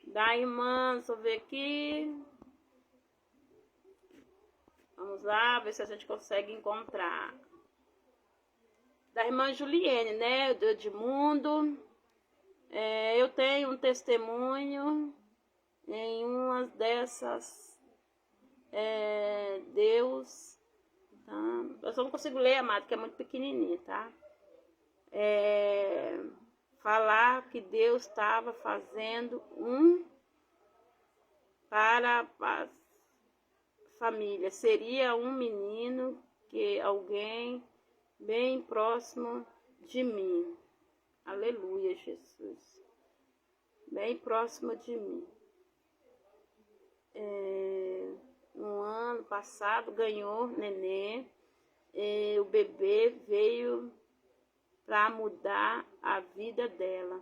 A: deixa eu ver aqui. Vamos lá, ver se a gente consegue encontrar. Da irmã Juliene, né, do Edmundo. Eu tenho um testemunho em uma dessas... Deus, tá? Eu só não consigo ler, amado, que é muito pequenininho, tá? Falar que Deus estava fazendo para a família. Seria um menino que alguém bem próximo de mim. Aleluia, Jesus. Bem próximo de mim. No ano passado ganhou nenê, o bebê veio para mudar a vida dela,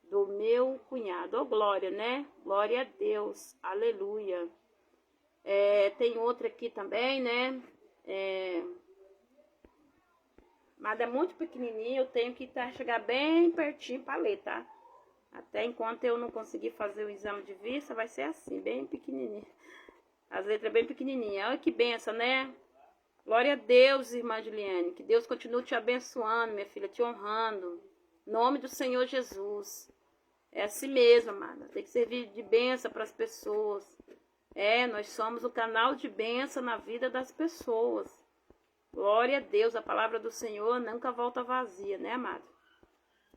A: do meu cunhado. Oh, glória, né? Glória a Deus, aleluia. Tem outra aqui também, né? Mas é muito pequenininho, eu tenho que chegar bem pertinho para ler, tá? Até enquanto eu não conseguir fazer o exame de vista, vai ser assim, bem pequenininho. As letras bem pequenininhas. Olha que benção, né? Glória a Deus, irmã Juliane. Que Deus continue te abençoando, minha filha, te honrando. Em nome do Senhor Jesus. É assim mesmo, amada. Tem que servir de benção para as pessoas. Nós somos o canal de benção na vida das pessoas. Glória a Deus. A palavra do Senhor nunca volta vazia, né, amado?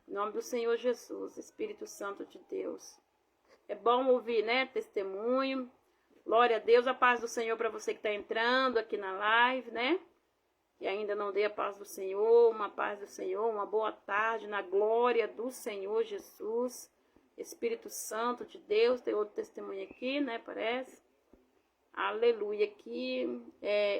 A: Em nome do Senhor Jesus, Espírito Santo de Deus. É bom ouvir, né, testemunho. Glória a Deus, a paz do Senhor para você que está entrando aqui na live, né? E ainda não dei a paz do Senhor, uma paz do Senhor, uma boa tarde na glória do Senhor Jesus. Espírito Santo de Deus, tem outro testemunho aqui, né? Parece. Aleluia, aqui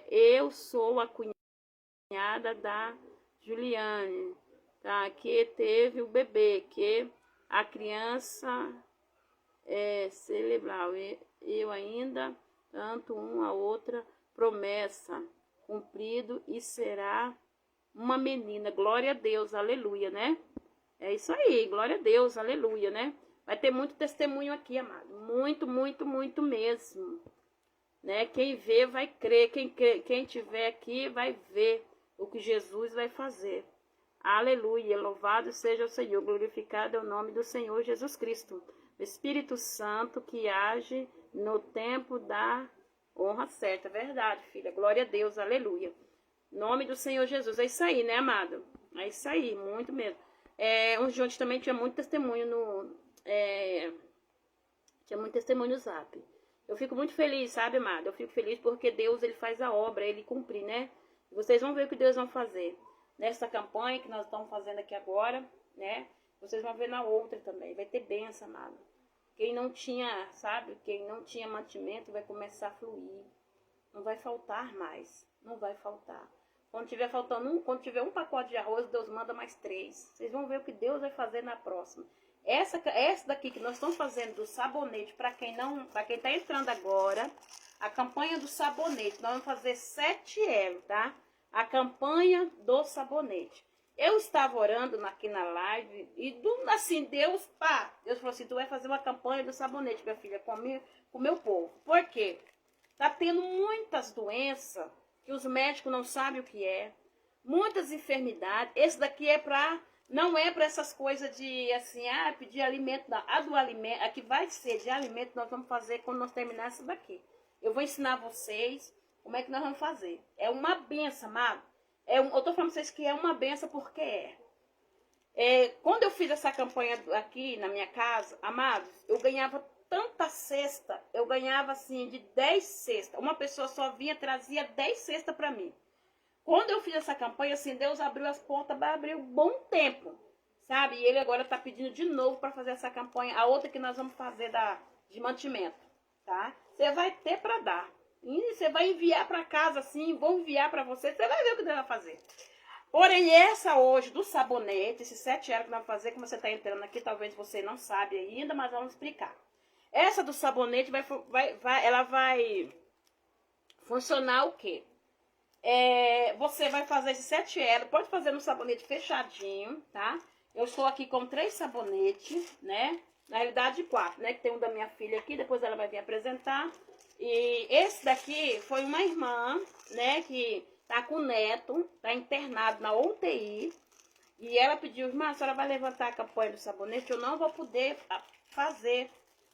A: eu sou a cunhada da Juliane, tá? Que teve o bebê, que a criança cerebral. Eu ainda tanto uma outra promessa cumprido e será uma menina. Glória a Deus, aleluia, né? É isso aí, glória a Deus, aleluia, né? Vai ter muito testemunho aqui, amado. Muito, muito, muito mesmo. Né? Quem vê vai crer, quem tiver aqui vai ver o que Jesus vai fazer. Aleluia, louvado seja o Senhor, glorificado é o nome do Senhor Jesus Cristo. O Espírito Santo que age no tempo da honra certa. Verdade, filha. Glória a Deus, aleluia. Nome do Senhor Jesus. É isso aí, né, amado? É isso aí, muito mesmo. Onde também tinha muito testemunho tinha muito testemunho no Zap. Eu fico muito feliz, sabe, amado? Eu fico feliz porque Deus, ele faz a obra, ele cumpre, né? Vocês vão ver o que Deus vai fazer nessa campanha que nós estamos fazendo aqui agora, né? Vocês vão ver na outra também. Vai ter bênção, amado. Quem não tinha, sabe? Quem não tinha mantimento vai começar a fluir. Não vai faltar mais. Não vai faltar. Quando tiver faltando quando tiver um pacote de arroz, Deus manda mais 3. Vocês vão ver o que Deus vai fazer na próxima. Essa daqui que nós estamos fazendo do sabonete, para quem está entrando agora, a campanha do sabonete, nós vamos fazer 7 elos, tá? A campanha do sabonete. Eu estava orando aqui na live e assim, Deus falou assim, tu vai fazer uma campanha do sabonete, minha filha, com o meu povo. Por quê? Tá tendo muitas doenças que os médicos não sabem o que é, muitas enfermidades. Esse daqui não é para essas coisas de assim, pedir alimento, não. A do alimento, a que vai ser de alimento, nós vamos fazer quando nós terminarmos isso daqui. Eu vou ensinar vocês como é que nós vamos fazer. É uma benção, amado. Eu tô falando pra vocês que é uma benção porque quando eu fiz essa campanha aqui na minha casa, amados, eu ganhava tanta cesta, eu ganhava assim de 10 cestas. Uma pessoa só vinha, trazia 10 cestas para mim. Quando eu fiz essa campanha, assim, Deus abriu as portas, vai abrir um bom tempo, sabe? E ele agora tá pedindo de novo para fazer essa campanha, a outra que nós vamos fazer de mantimento, tá? Você vai ter para dar. E você vai enviar para casa, assim, vou enviar para você vai ver o que Deus vai fazer. Porém, essa hoje do sabonete, esses 7 euros que nós vamos fazer, como você tá entrando aqui, talvez você não sabe ainda, mas vamos explicar. Essa do sabonete ela vai funcionar o quê? Você vai fazer esses 7 elos, pode fazer no sabonete fechadinho, tá? Eu estou aqui com 3 sabonetes, né? Na realidade 4, né? Que tem um da minha filha aqui, depois ela vai vir apresentar. E esse daqui foi uma irmã, né? Que tá com o neto, tá internado na UTI. E ela pediu, irmã, a senhora vai levantar a campanha do sabonete? Eu não vou poder fazer.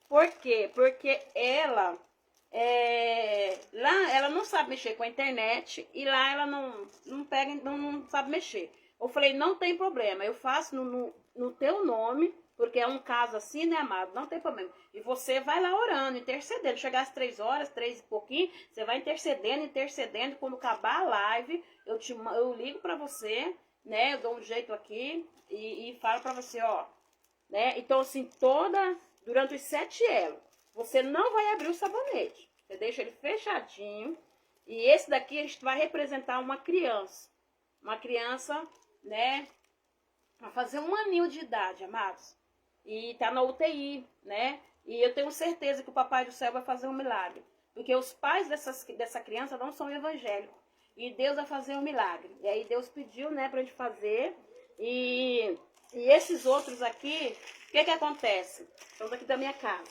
A: Por quê? Porque ela... lá ela não sabe mexer com a internet e lá ela não sabe mexer. Eu falei, não tem problema, eu faço no teu nome, porque é um caso assim, né, amado? Não tem problema. E você vai lá orando, intercedendo. Chegar às 3 horas, 3 e pouquinho, você vai intercedendo. Quando acabar a live, eu ligo pra você, né? Eu dou um jeito aqui e falo pra você, ó, né? Então, assim, durante os 7 elos, você não vai abrir o sabonete. Você deixa ele fechadinho. E esse daqui, a gente vai representar uma criança. Uma criança, né? Vai fazer 1 aninho de idade, amados. E tá na UTI, né? E eu tenho certeza que o Papai do Céu vai fazer um milagre. Porque os pais dessa criança não são evangélicos. E Deus vai fazer um milagre. E aí Deus pediu, né, pra gente fazer. E esses outros aqui, o que acontece? São daqui da minha casa.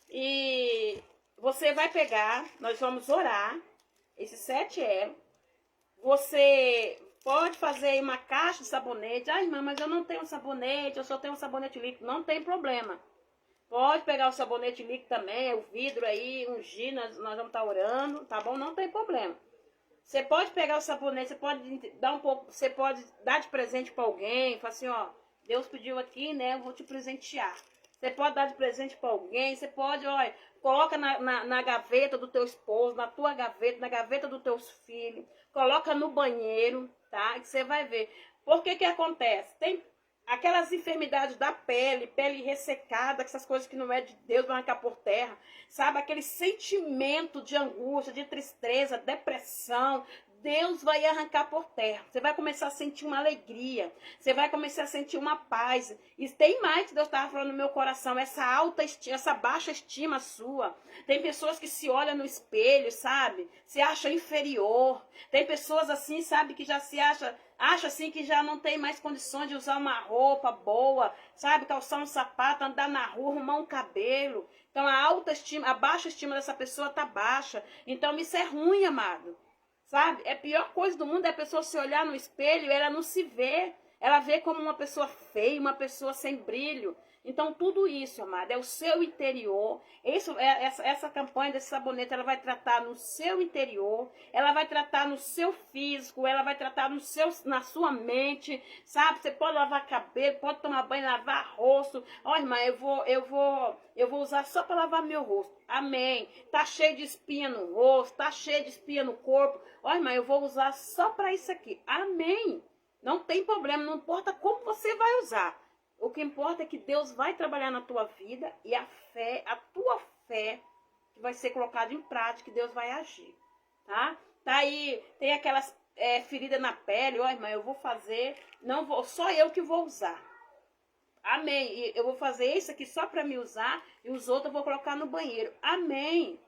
A: E você vai pegar, nós vamos orar, esses 7 elos. Você pode fazer uma caixa de sabonete. Ah, irmã, mas eu não tenho sabonete, eu só tenho um sabonete líquido. Não tem problema. Pode pegar o sabonete líquido também, o vidro aí, ungir, nós vamos estar orando, tá bom? Não tem problema. Você pode pegar o sabonete, você pode dar você pode dar de presente para alguém, falar assim, ó, Deus pediu aqui, né, eu vou te presentear. Você pode dar de presente para alguém, você pode, olha, coloca na gaveta do teu esposo, na tua gaveta, na gaveta dos teus filhos, coloca no banheiro, tá? E você vai ver. Por que acontece? Tem aquelas enfermidades da pele ressecada, essas coisas que não é de Deus, vão arrancar por terra, sabe? Aquele sentimento de angústia, de tristeza, depressão, Deus vai arrancar por terra. Você vai começar a sentir uma alegria. Você vai começar a sentir uma paz. E tem mais que Deus estava falando no meu coração. Essa baixa estima sua. Tem pessoas que se olham no espelho, sabe? Se acham inferior. Tem pessoas assim, sabe? Que já se acha assim que já não tem mais condições de usar uma roupa boa, sabe? Calçar um sapato, andar na rua, arrumar um cabelo. Então a baixa estima dessa pessoa tá baixa. Então isso é ruim, amado. sabe? É a pior coisa do mundo é a pessoa se olhar no espelho e ela não se vê. Ela vê como uma pessoa feia, uma pessoa sem brilho. Então, tudo isso, amada, é o seu interior. Essa campanha desse sabonete, ela vai tratar no seu interior, ela vai tratar no seu físico, ela vai tratar na sua mente, sabe? Você pode lavar cabelo, pode tomar banho, lavar rosto. Ó, irmã, eu vou usar só para lavar meu rosto. Amém. Tá cheio de espinha no rosto, tá cheio de espinha no corpo. Ó, irmã, eu vou usar só para isso aqui. Amém. Não tem problema, não importa como você vai usar. O que importa é que Deus vai trabalhar na tua vida e a tua fé, que vai ser colocada em prática, Deus vai agir, tá? Tá aí, tem aquelas feridas na pele, ó, irmã, eu vou fazer, só eu que vou usar. Amém. E eu vou fazer isso aqui só para me usar e os outros eu vou colocar no banheiro. Amém.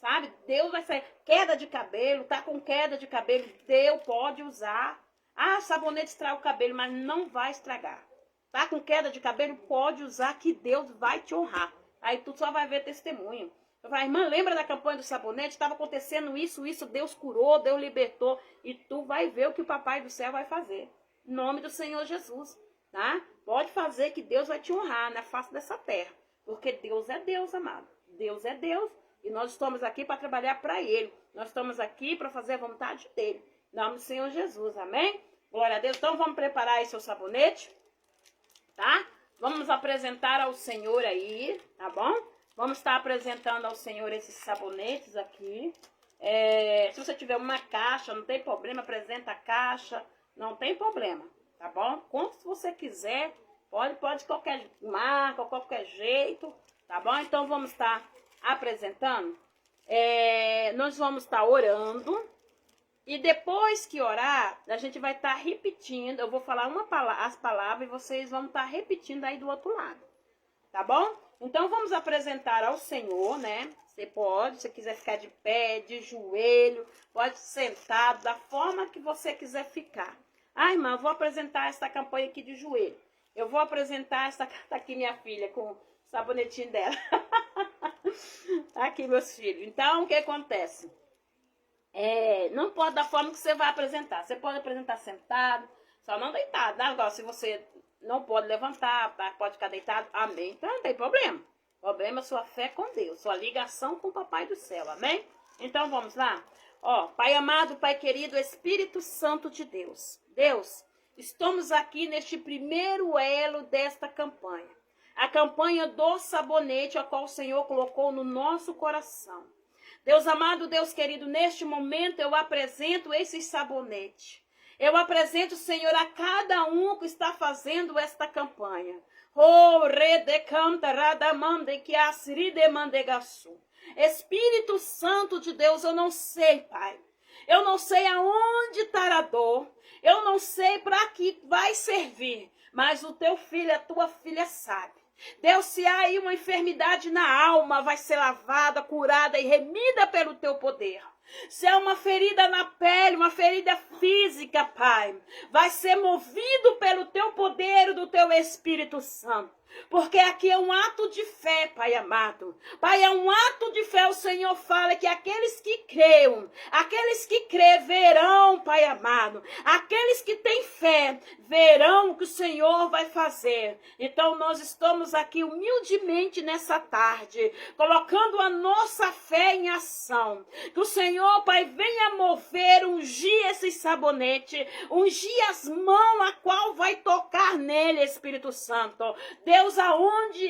A: Sabe? Deus vai sair. Queda de cabelo, tá com queda de cabelo, Deus pode usar. Ah, sabonete estraga o cabelo, mas não vai estragar. Tá com queda de cabelo? Pode usar que Deus vai te honrar. Aí tu só vai ver testemunho. Eu falo, irmã, lembra da campanha do sabonete? Estava acontecendo isso, Deus curou, Deus libertou. E tu vai ver o que o Papai do Céu vai fazer. Em nome do Senhor Jesus, tá? Pode fazer que Deus vai te honrar na face dessa terra. Porque Deus é Deus, amado. Deus é Deus. E nós estamos aqui para trabalhar para Ele. Nós estamos aqui para fazer a vontade dEle. Em nome do Senhor Jesus, amém? Glória a Deus. Então vamos preparar aí seu sabonete. Tá? Vamos apresentar ao Senhor aí, tá bom? Vamos estar apresentando ao Senhor esses sabonetes aqui. Se você tiver uma caixa, não tem problema, apresenta a caixa, não tem problema, tá bom? Quantos você quiser, pode qualquer marca, qualquer jeito, tá bom? Então vamos estar apresentando. Nós vamos estar orando. E depois que orar, a gente vai estar repetindo. Eu vou falar as palavras e vocês vão estar repetindo aí do outro lado. Tá bom? Então vamos apresentar ao Senhor, né? Você pode, se você quiser ficar de pé, de joelho, pode sentado, da forma que você quiser ficar. Ah, irmã, eu vou apresentar essa campanha aqui de joelho. Eu vou apresentar tá aqui minha filha com o sabonetinho dela. Tá aqui meus filhos. Então, o que acontece? Não pode da forma que você vai apresentar. Você pode apresentar sentado, só não deitado. Agora, se você não pode levantar, pode ficar deitado, amém. Então não tem problema. O problema é sua fé com Deus, sua ligação com o Papai do Céu, amém? Então vamos lá. Ó, Pai amado, Pai querido, Espírito Santo de Deus. Deus, estamos aqui neste primeiro elo desta campanha. A campanha do sabonete, a qual o Senhor colocou no nosso coração. Deus amado, Deus querido, neste momento eu apresento esse sabonete. Eu apresento, Senhor, a cada um que está fazendo esta campanha. Espírito Santo de Deus, eu não sei, Pai. Eu não sei aonde está a dor. Eu não sei para que vai servir. Mas o teu filho, a tua filha sabe. Deus, se há aí uma enfermidade na alma, vai ser lavada, curada e remida pelo teu poder. Se é uma ferida na pele, uma ferida física, Pai, vai ser movido pelo teu poder e do teu Espírito Santo. Porque aqui é um ato de fé, Pai amado. Pai, é um ato de fé. O Senhor fala que aqueles que crê verão, Pai amado. Aqueles que têm fé verão o que o Senhor vai fazer. Então nós estamos aqui humildemente nessa tarde, colocando a nossa fé em ação. Que o Senhor, Pai, venha mover, ungir esse sabonete, ungir as mãos a qual vai tocar nele, Espírito Santo. Deus, aonde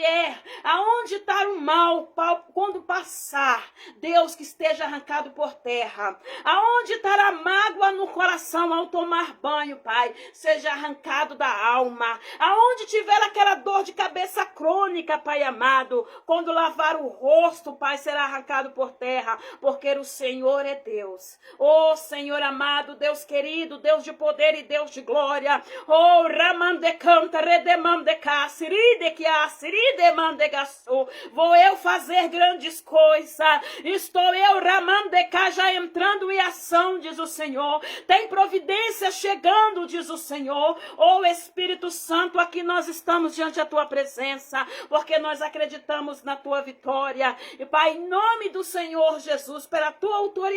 A: está o mal, quando passar, Deus, que esteja arrancado por terra. Aonde está a mágoa no coração ao tomar banho, Pai, seja arrancado da alma. Aonde tiver aquela dor de cabeça crônica, Pai amado, quando lavar o rosto, Pai, será arrancado por terra, porque o Senhor é Deus. Oh, Senhor amado, Deus querido, Deus de poder e Deus de glória. Oh, Ramandecanta, Redemandecá, vou eu fazer grandes coisas. Estou eu, Ramandecá, já entrando em ação, diz o Senhor. Tem providência chegando, diz o Senhor. Oh, Espírito Santo, aqui nós estamos diante da tua presença, porque nós acreditamos na tua vitória. E Pai, em nome do Senhor Jesus, pela tua autoridade,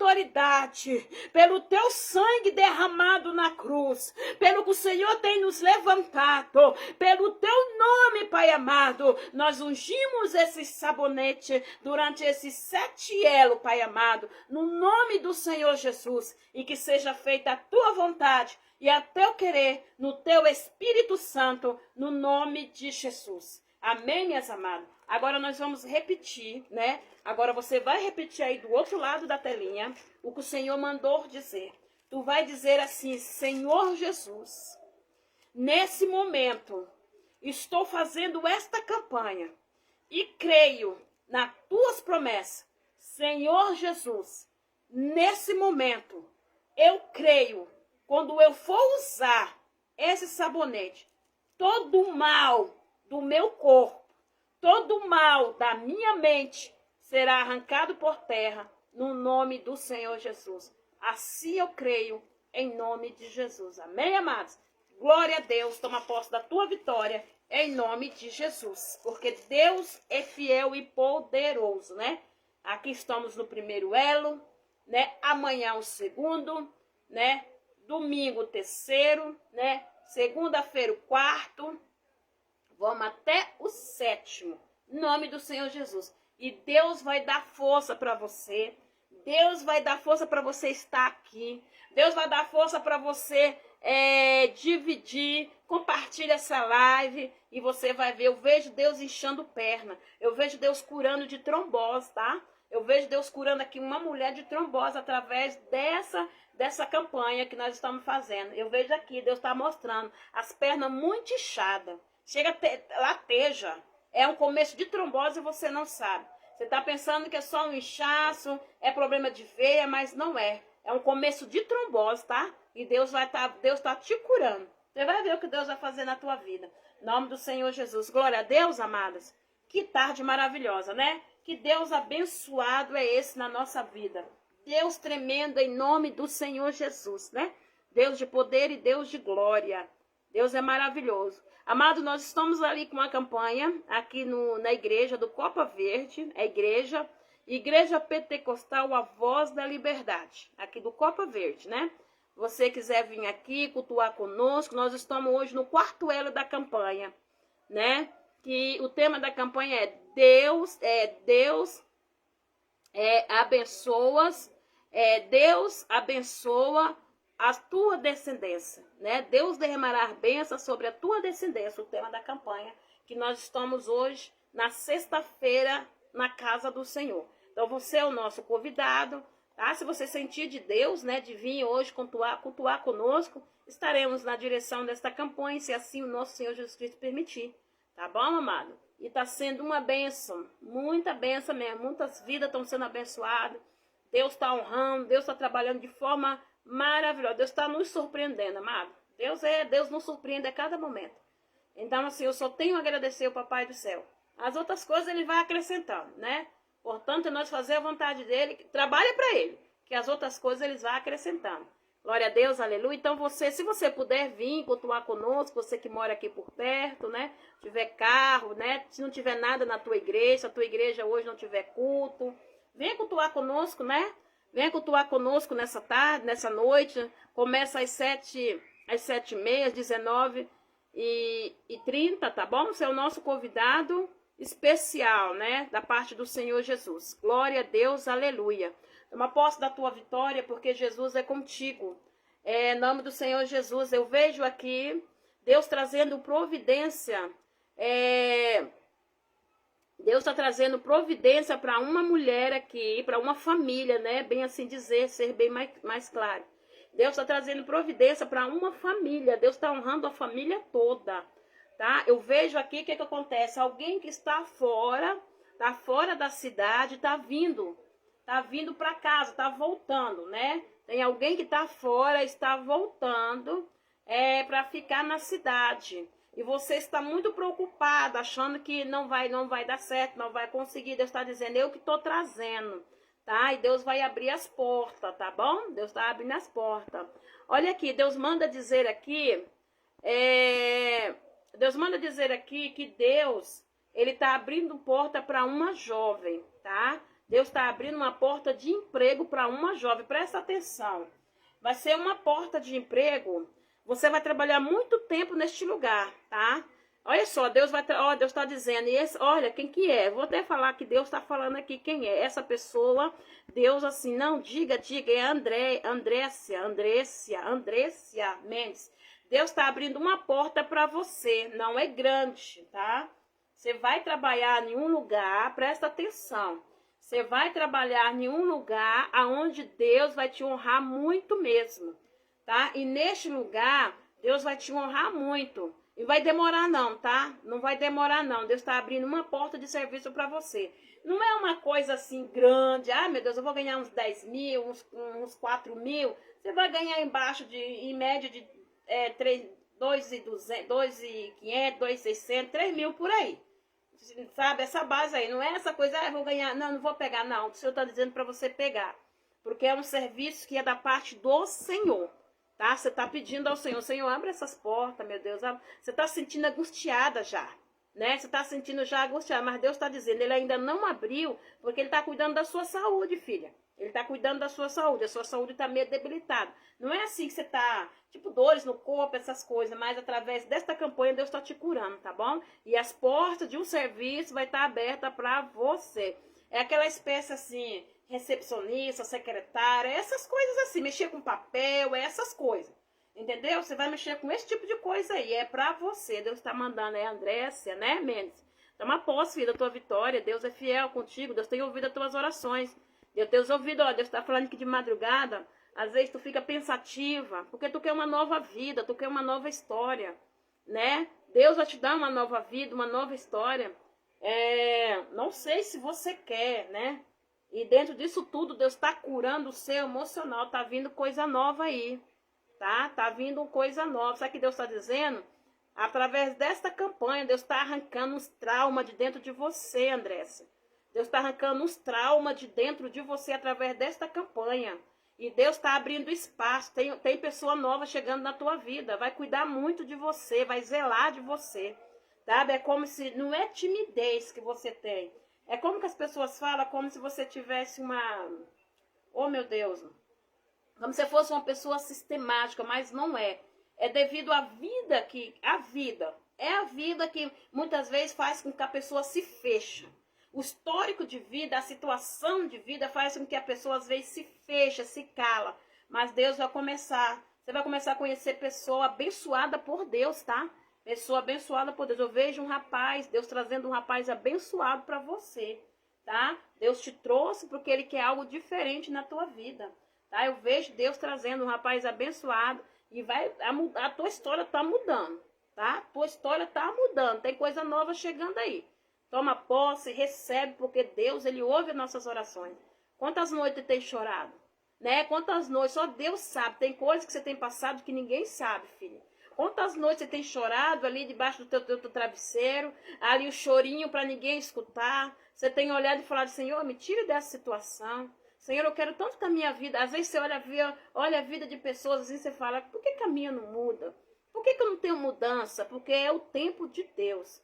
A: autoridade, pelo teu sangue derramado na cruz, pelo que o Senhor tem nos levantado, pelo teu nome, Pai amado, nós ungimos esse sabonete durante esses 7 elos, Pai amado, no nome do Senhor Jesus, e que seja feita a tua vontade e a teu querer, no teu Espírito Santo, no nome de Jesus. Amém, minhas amadas? Agora nós vamos repetir, né? Agora você vai repetir aí do outro lado da telinha o que o Senhor mandou dizer. Tu vai dizer assim: Senhor Jesus, nesse momento estou fazendo esta campanha e creio nas tuas promessas. Senhor Jesus, nesse momento eu creio, quando eu for usar esse sabonete, todo o mal do meu corpo, todo o mal da minha mente será arrancado por terra no nome do Senhor Jesus. Assim eu creio, em nome de Jesus. Amém, amados? Glória a Deus, toma posse da tua vitória, em nome de Jesus. Porque Deus é fiel e poderoso, né? Aqui estamos no primeiro elo, né? Amanhã o segundo, né? Domingo o terceiro, né? Segunda-feira o quarto. Vamos até o 7º, em nome do Senhor Jesus. E Deus vai dar força para você. Deus vai dar força para você estar aqui. Deus vai dar força para você dividir, compartilhar essa live. E você vai ver, eu vejo Deus inchando perna. Eu vejo Deus curando de trombose, tá? Eu vejo Deus curando aqui uma mulher de trombose através dessa campanha que nós estamos fazendo. Eu vejo aqui, Deus está mostrando as pernas muito inchadas. Chega a lateja. É um começo de trombose e você não sabe. Você está pensando que é só um inchaço, é problema de veia, mas não é. É um começo de trombose, tá? E Deus está te curando. Você vai ver o que Deus vai fazer na tua vida. Em nome do Senhor Jesus. Glória a Deus, amadas. Que tarde maravilhosa, né? Que Deus abençoado é esse na nossa vida. Deus tremendo em nome do Senhor Jesus, né? Deus de poder e Deus de glória. Deus é maravilhoso. Amado, nós estamos ali com uma campanha aqui na igreja do Copa Verde, a Igreja Pentecostal, a Voz da Liberdade, aqui do Copa Verde, né? Você quiser vir aqui cultuar conosco, nós estamos hoje no 4º elo da campanha, né? Que o tema da campanha é Deus abençoa a tua descendência, né? Deus derramará bênção sobre a tua descendência, o tema da campanha, que nós estamos hoje, na sexta-feira, na casa do Senhor. Então, você é o nosso convidado, tá? Se você sentir de Deus, né, de vir hoje cultuar conosco, estaremos na direção desta campanha, se assim o nosso Senhor Jesus Cristo permitir, tá bom, amado? E está sendo uma bênção, muita bênção mesmo, muitas vidas estão sendo abençoadas, Deus está honrando, Deus está trabalhando de forma maravilhosa. Deus está nos surpreendendo, amado. Deus nos surpreende a cada momento. Então, assim, eu só tenho a agradecer ao Papai do Céu. As outras coisas ele vai acrescentando, né? Portanto, nós fazer a vontade dele, trabalha para ele, que as outras coisas ele vai acrescentando. Glória a Deus, aleluia. Então, se você puder vir cultuar conosco, você que mora aqui por perto, né? Tiver carro, né? Se não tiver nada na tua igreja, se a tua igreja hoje não tiver culto, vem cultuar conosco, né? Venha cultuar conosco nessa tarde, nessa noite. Começa às 7h30, 19h30, tá bom? Você é o nosso convidado especial, né? Da parte do Senhor Jesus. Glória a Deus, aleluia. Toma posse da tua vitória, porque Jesus é contigo. Em nome do Senhor Jesus, eu vejo aqui Deus trazendo providência. Deus está trazendo providência para uma mulher aqui, para uma família, né? Bem assim dizer, ser bem mais claro. Deus está trazendo providência para uma família. Deus está honrando a família toda, tá? Eu vejo aqui o que acontece. Alguém que está fora da cidade, está vindo para casa, está voltando, né? Tem alguém que está fora, está voltando para ficar na cidade. E você está muito preocupado, achando que não vai dar certo, não vai conseguir. Deus está dizendo, eu que estou trazendo, tá? E Deus vai abrir as portas, tá bom? Deus está abrindo as portas. Olha aqui, Deus manda dizer aqui, que Deus, ele está abrindo porta para uma jovem, tá? Deus está abrindo uma porta de emprego para uma jovem. Presta atenção. Vai ser uma porta de emprego. Você vai trabalhar muito tempo neste lugar, tá? Olha só, Deus está dizendo, e esse, olha, quem que é? Vou até falar que Deus está falando aqui quem é. Essa pessoa, Deus assim, não, diga, é Andrécia Mendes. Deus está abrindo uma porta para você, não é grande, tá? Você vai trabalhar em um lugar, presta atenção. Você vai trabalhar em um lugar aonde Deus vai te honrar muito mesmo, tá? E neste lugar, Deus vai te honrar muito. E vai demorar não, tá? Não vai demorar não. Deus está abrindo uma porta de serviço para você. Não é uma coisa assim grande. Ah, meu Deus, eu vou ganhar uns 10 mil, uns 4 mil. Você vai ganhar embaixo em média de 2.200, 2.500, 2.600, 3 mil por aí. Sabe, essa base aí. Não é essa coisa, eu vou ganhar. Não, não vou pegar, não. O Senhor está dizendo para você pegar. Porque é um serviço que é da parte do Senhor. Tá? Você está pedindo ao Senhor, Senhor, abre essas portas, meu Deus. Você está se sentindo angustiada já, né? Você está sentindo já angustiada, mas Deus está dizendo, ele ainda não abriu, porque ele está cuidando da sua saúde, filha. Ele está cuidando da sua saúde, a sua saúde está meio debilitada. Não é assim que você está, tipo, dores no corpo, essas coisas, mas através desta campanha Deus está te curando, tá bom? E as portas de um serviço vai estar aberta para você. É aquela espécie assim, recepcionista, secretária, essas coisas assim, mexer com papel, essas coisas, entendeu? Você vai mexer com esse tipo de coisa aí, é pra você. Deus tá mandando, Andrécia, né, Mendes? Toma posse, filha, da tua vitória. Deus é fiel contigo, Deus tem ouvido as tuas orações. Deus tem ouvido, ó, Deus tá falando que de madrugada, às vezes tu fica pensativa, porque tu quer uma nova vida, tu quer uma nova história, né? Deus vai te dar uma nova vida, uma nova história. Não sei se você quer, né? E dentro disso tudo, Deus está curando o seu emocional. Tá vindo coisa nova aí, tá? Tá vindo coisa nova. Sabe o que Deus está dizendo? Através desta campanha, Deus está arrancando os traumas de dentro de você, Andressa. Deus está arrancando os traumas de dentro de você através desta campanha. E Deus está abrindo espaço. Tem pessoa nova chegando na tua vida. Vai cuidar muito de você, vai zelar de você. Sabe? É como se, não é timidez que você tem. É como que as pessoas falam, como se você tivesse uma... Oh, meu Deus! Como se fosse uma pessoa sistemática, mas não é. É devido à vida que... É a vida que muitas vezes faz com que a pessoa se feche. O histórico de vida, a situação de vida faz com que a pessoa às vezes se fecha, se cala. Mas Deus vai começar. Você vai começar a conhecer pessoa abençoada por Deus, tá? Pessoa abençoada por Deus. Eu vejo um rapaz, Deus trazendo um rapaz abençoado para você, tá? Deus te trouxe porque Ele quer algo diferente na tua vida, tá? Eu vejo Deus trazendo um rapaz abençoado e a tua história tá mudando, tá? Tua história tá mudando, tem coisa nova chegando aí. Toma posse, recebe, porque Deus, Ele ouve as nossas orações. Quantas noites tem chorado, né? Quantas noites, só Deus sabe. Tem coisas que você tem passado que ninguém sabe, filha. Quantas noites você tem chorado ali debaixo do teu travesseiro, ali o chorinho para ninguém escutar. Você tem olhado e falado, Senhor, me tire dessa situação. Senhor, eu quero tanto que a minha vida... Às vezes você olha a vida de pessoas assim, você fala, por que a minha não muda? Por que eu não tenho mudança? Porque é o tempo de Deus.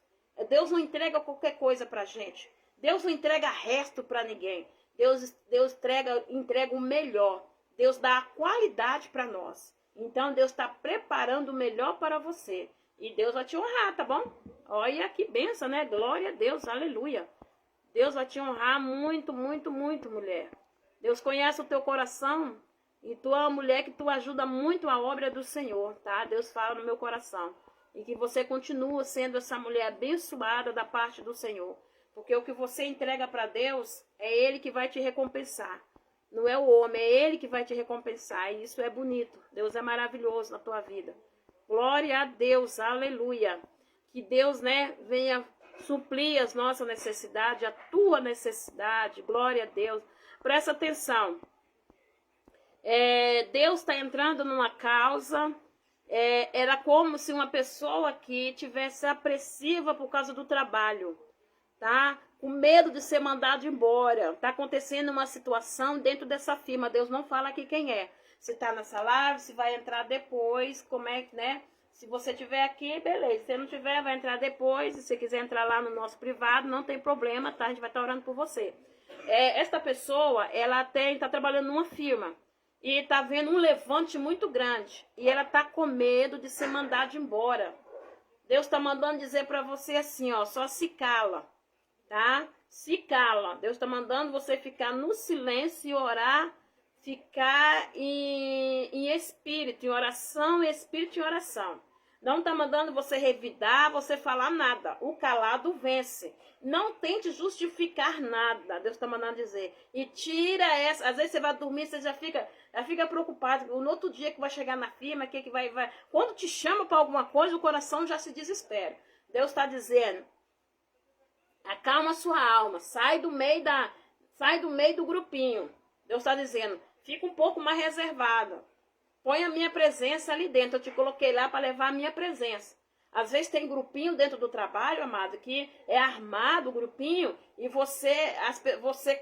A: Deus não entrega qualquer coisa pra gente. Deus não entrega resto para ninguém. Deus entrega o melhor. Deus dá a qualidade para nós. Então, Deus está preparando o melhor para você. E Deus vai te honrar, tá bom? Olha que benção, né? Glória a Deus, aleluia. Deus vai te honrar muito, muito, muito, mulher. Deus conhece o teu coração. E tu é uma mulher que tu ajuda muito a obra do Senhor, tá? Deus fala no meu coração. E que você continua sendo essa mulher abençoada da parte do Senhor. Porque o que você entrega para Deus, é Ele que vai te recompensar. Não é o homem, é Ele que vai te recompensar. E isso é bonito. Deus é maravilhoso na tua vida. Glória a Deus, aleluia. Que Deus, né, venha suprir as nossas necessidades, a tua necessidade. Glória a Deus. Presta atenção. Deus está entrando numa causa. Era como se uma pessoa aqui tivesse apreensiva por causa do trabalho, tá? Com medo de ser mandado embora. Tá acontecendo uma situação dentro dessa firma. Deus não fala aqui quem é. Se tá nessa live, se vai entrar depois, como é que, né? Se você tiver aqui, beleza. Se não tiver, vai entrar depois. Se você quiser entrar lá no nosso privado, não tem problema, tá? A gente vai estar orando por você. Esta pessoa, ela está trabalhando numa firma e está vendo um levante muito grande e ela está com medo de ser mandada embora. Deus está mandando dizer para você assim, ó, só se cala, tá? Se cala. Deus está mandando você ficar no silêncio e orar, ficar em espírito, em oração, em espírito e oração. Não está mandando você revidar, você falar nada. O calado vence. Não tente justificar nada. Deus está mandando dizer. E tira essa. Às vezes você vai dormir, você já fica preocupado. No outro dia que vai chegar na firma, que vai. Quando te chama para alguma coisa, o coração já se desespera. Deus está dizendo, acalma a sua alma. Sai do meio do grupinho. Deus está dizendo, fica um pouco mais reservada. Põe a minha presença ali dentro. Eu te coloquei lá para levar a minha presença. Às vezes tem grupinho dentro do trabalho, amado, que é armado o grupinho e você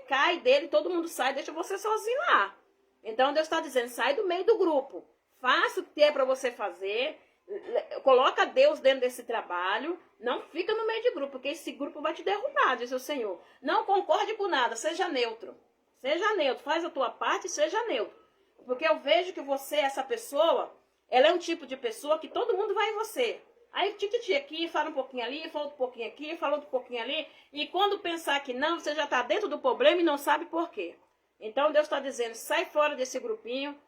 A: cai dele, todo mundo sai, deixa você sozinho lá. Então Deus está dizendo, sai do meio do grupo. Faça o que é para você fazer. Coloca Deus dentro desse trabalho. Não fica no meio de grupo, porque esse grupo vai te derrubar, diz o Senhor. Não concorde com nada, seja neutro. Seja neutro, faz a tua parte e seja neutro. Porque eu vejo que você, essa pessoa, ela é um tipo de pessoa que todo mundo vai em você. Aí tititi aqui, fala um pouquinho ali, fala um pouquinho aqui, fala outro pouquinho ali. E quando pensar que não, você já está dentro do problema e não sabe por quê. Então Deus está dizendo, sai fora desse grupinho.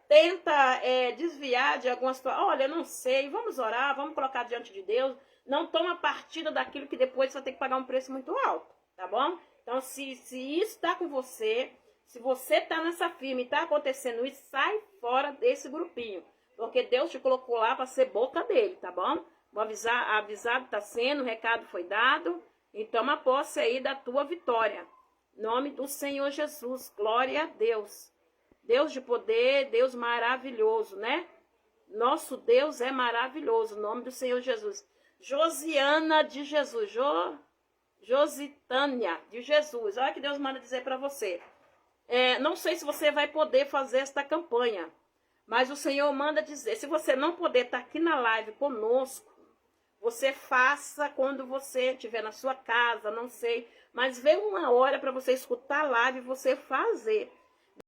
A: Tenta desviar de alguma situação. Olha, eu não sei, vamos orar, vamos colocar diante de Deus. Não toma partida daquilo que depois você vai ter que pagar um preço muito alto, tá bom? Então se isso está com você... Se você está nessa firma e está acontecendo isso, sai fora desse grupinho. Porque Deus te colocou lá para ser boca dele, tá bom? Avisado está sendo, o recado foi dado. E toma posse aí da tua vitória. Em nome do Senhor Jesus. Glória a Deus. Deus de poder, Deus maravilhoso, né? Nosso Deus é maravilhoso. Em nome do Senhor Jesus. Josiana de Jesus. Jositânia de Jesus. Olha o que Deus manda dizer para você. Não sei se você vai poder fazer esta campanha, mas o Senhor manda dizer, se você não puder estar aqui na live conosco, você faça quando você estiver na sua casa, não sei, mas vê uma hora para você escutar a live e você fazer.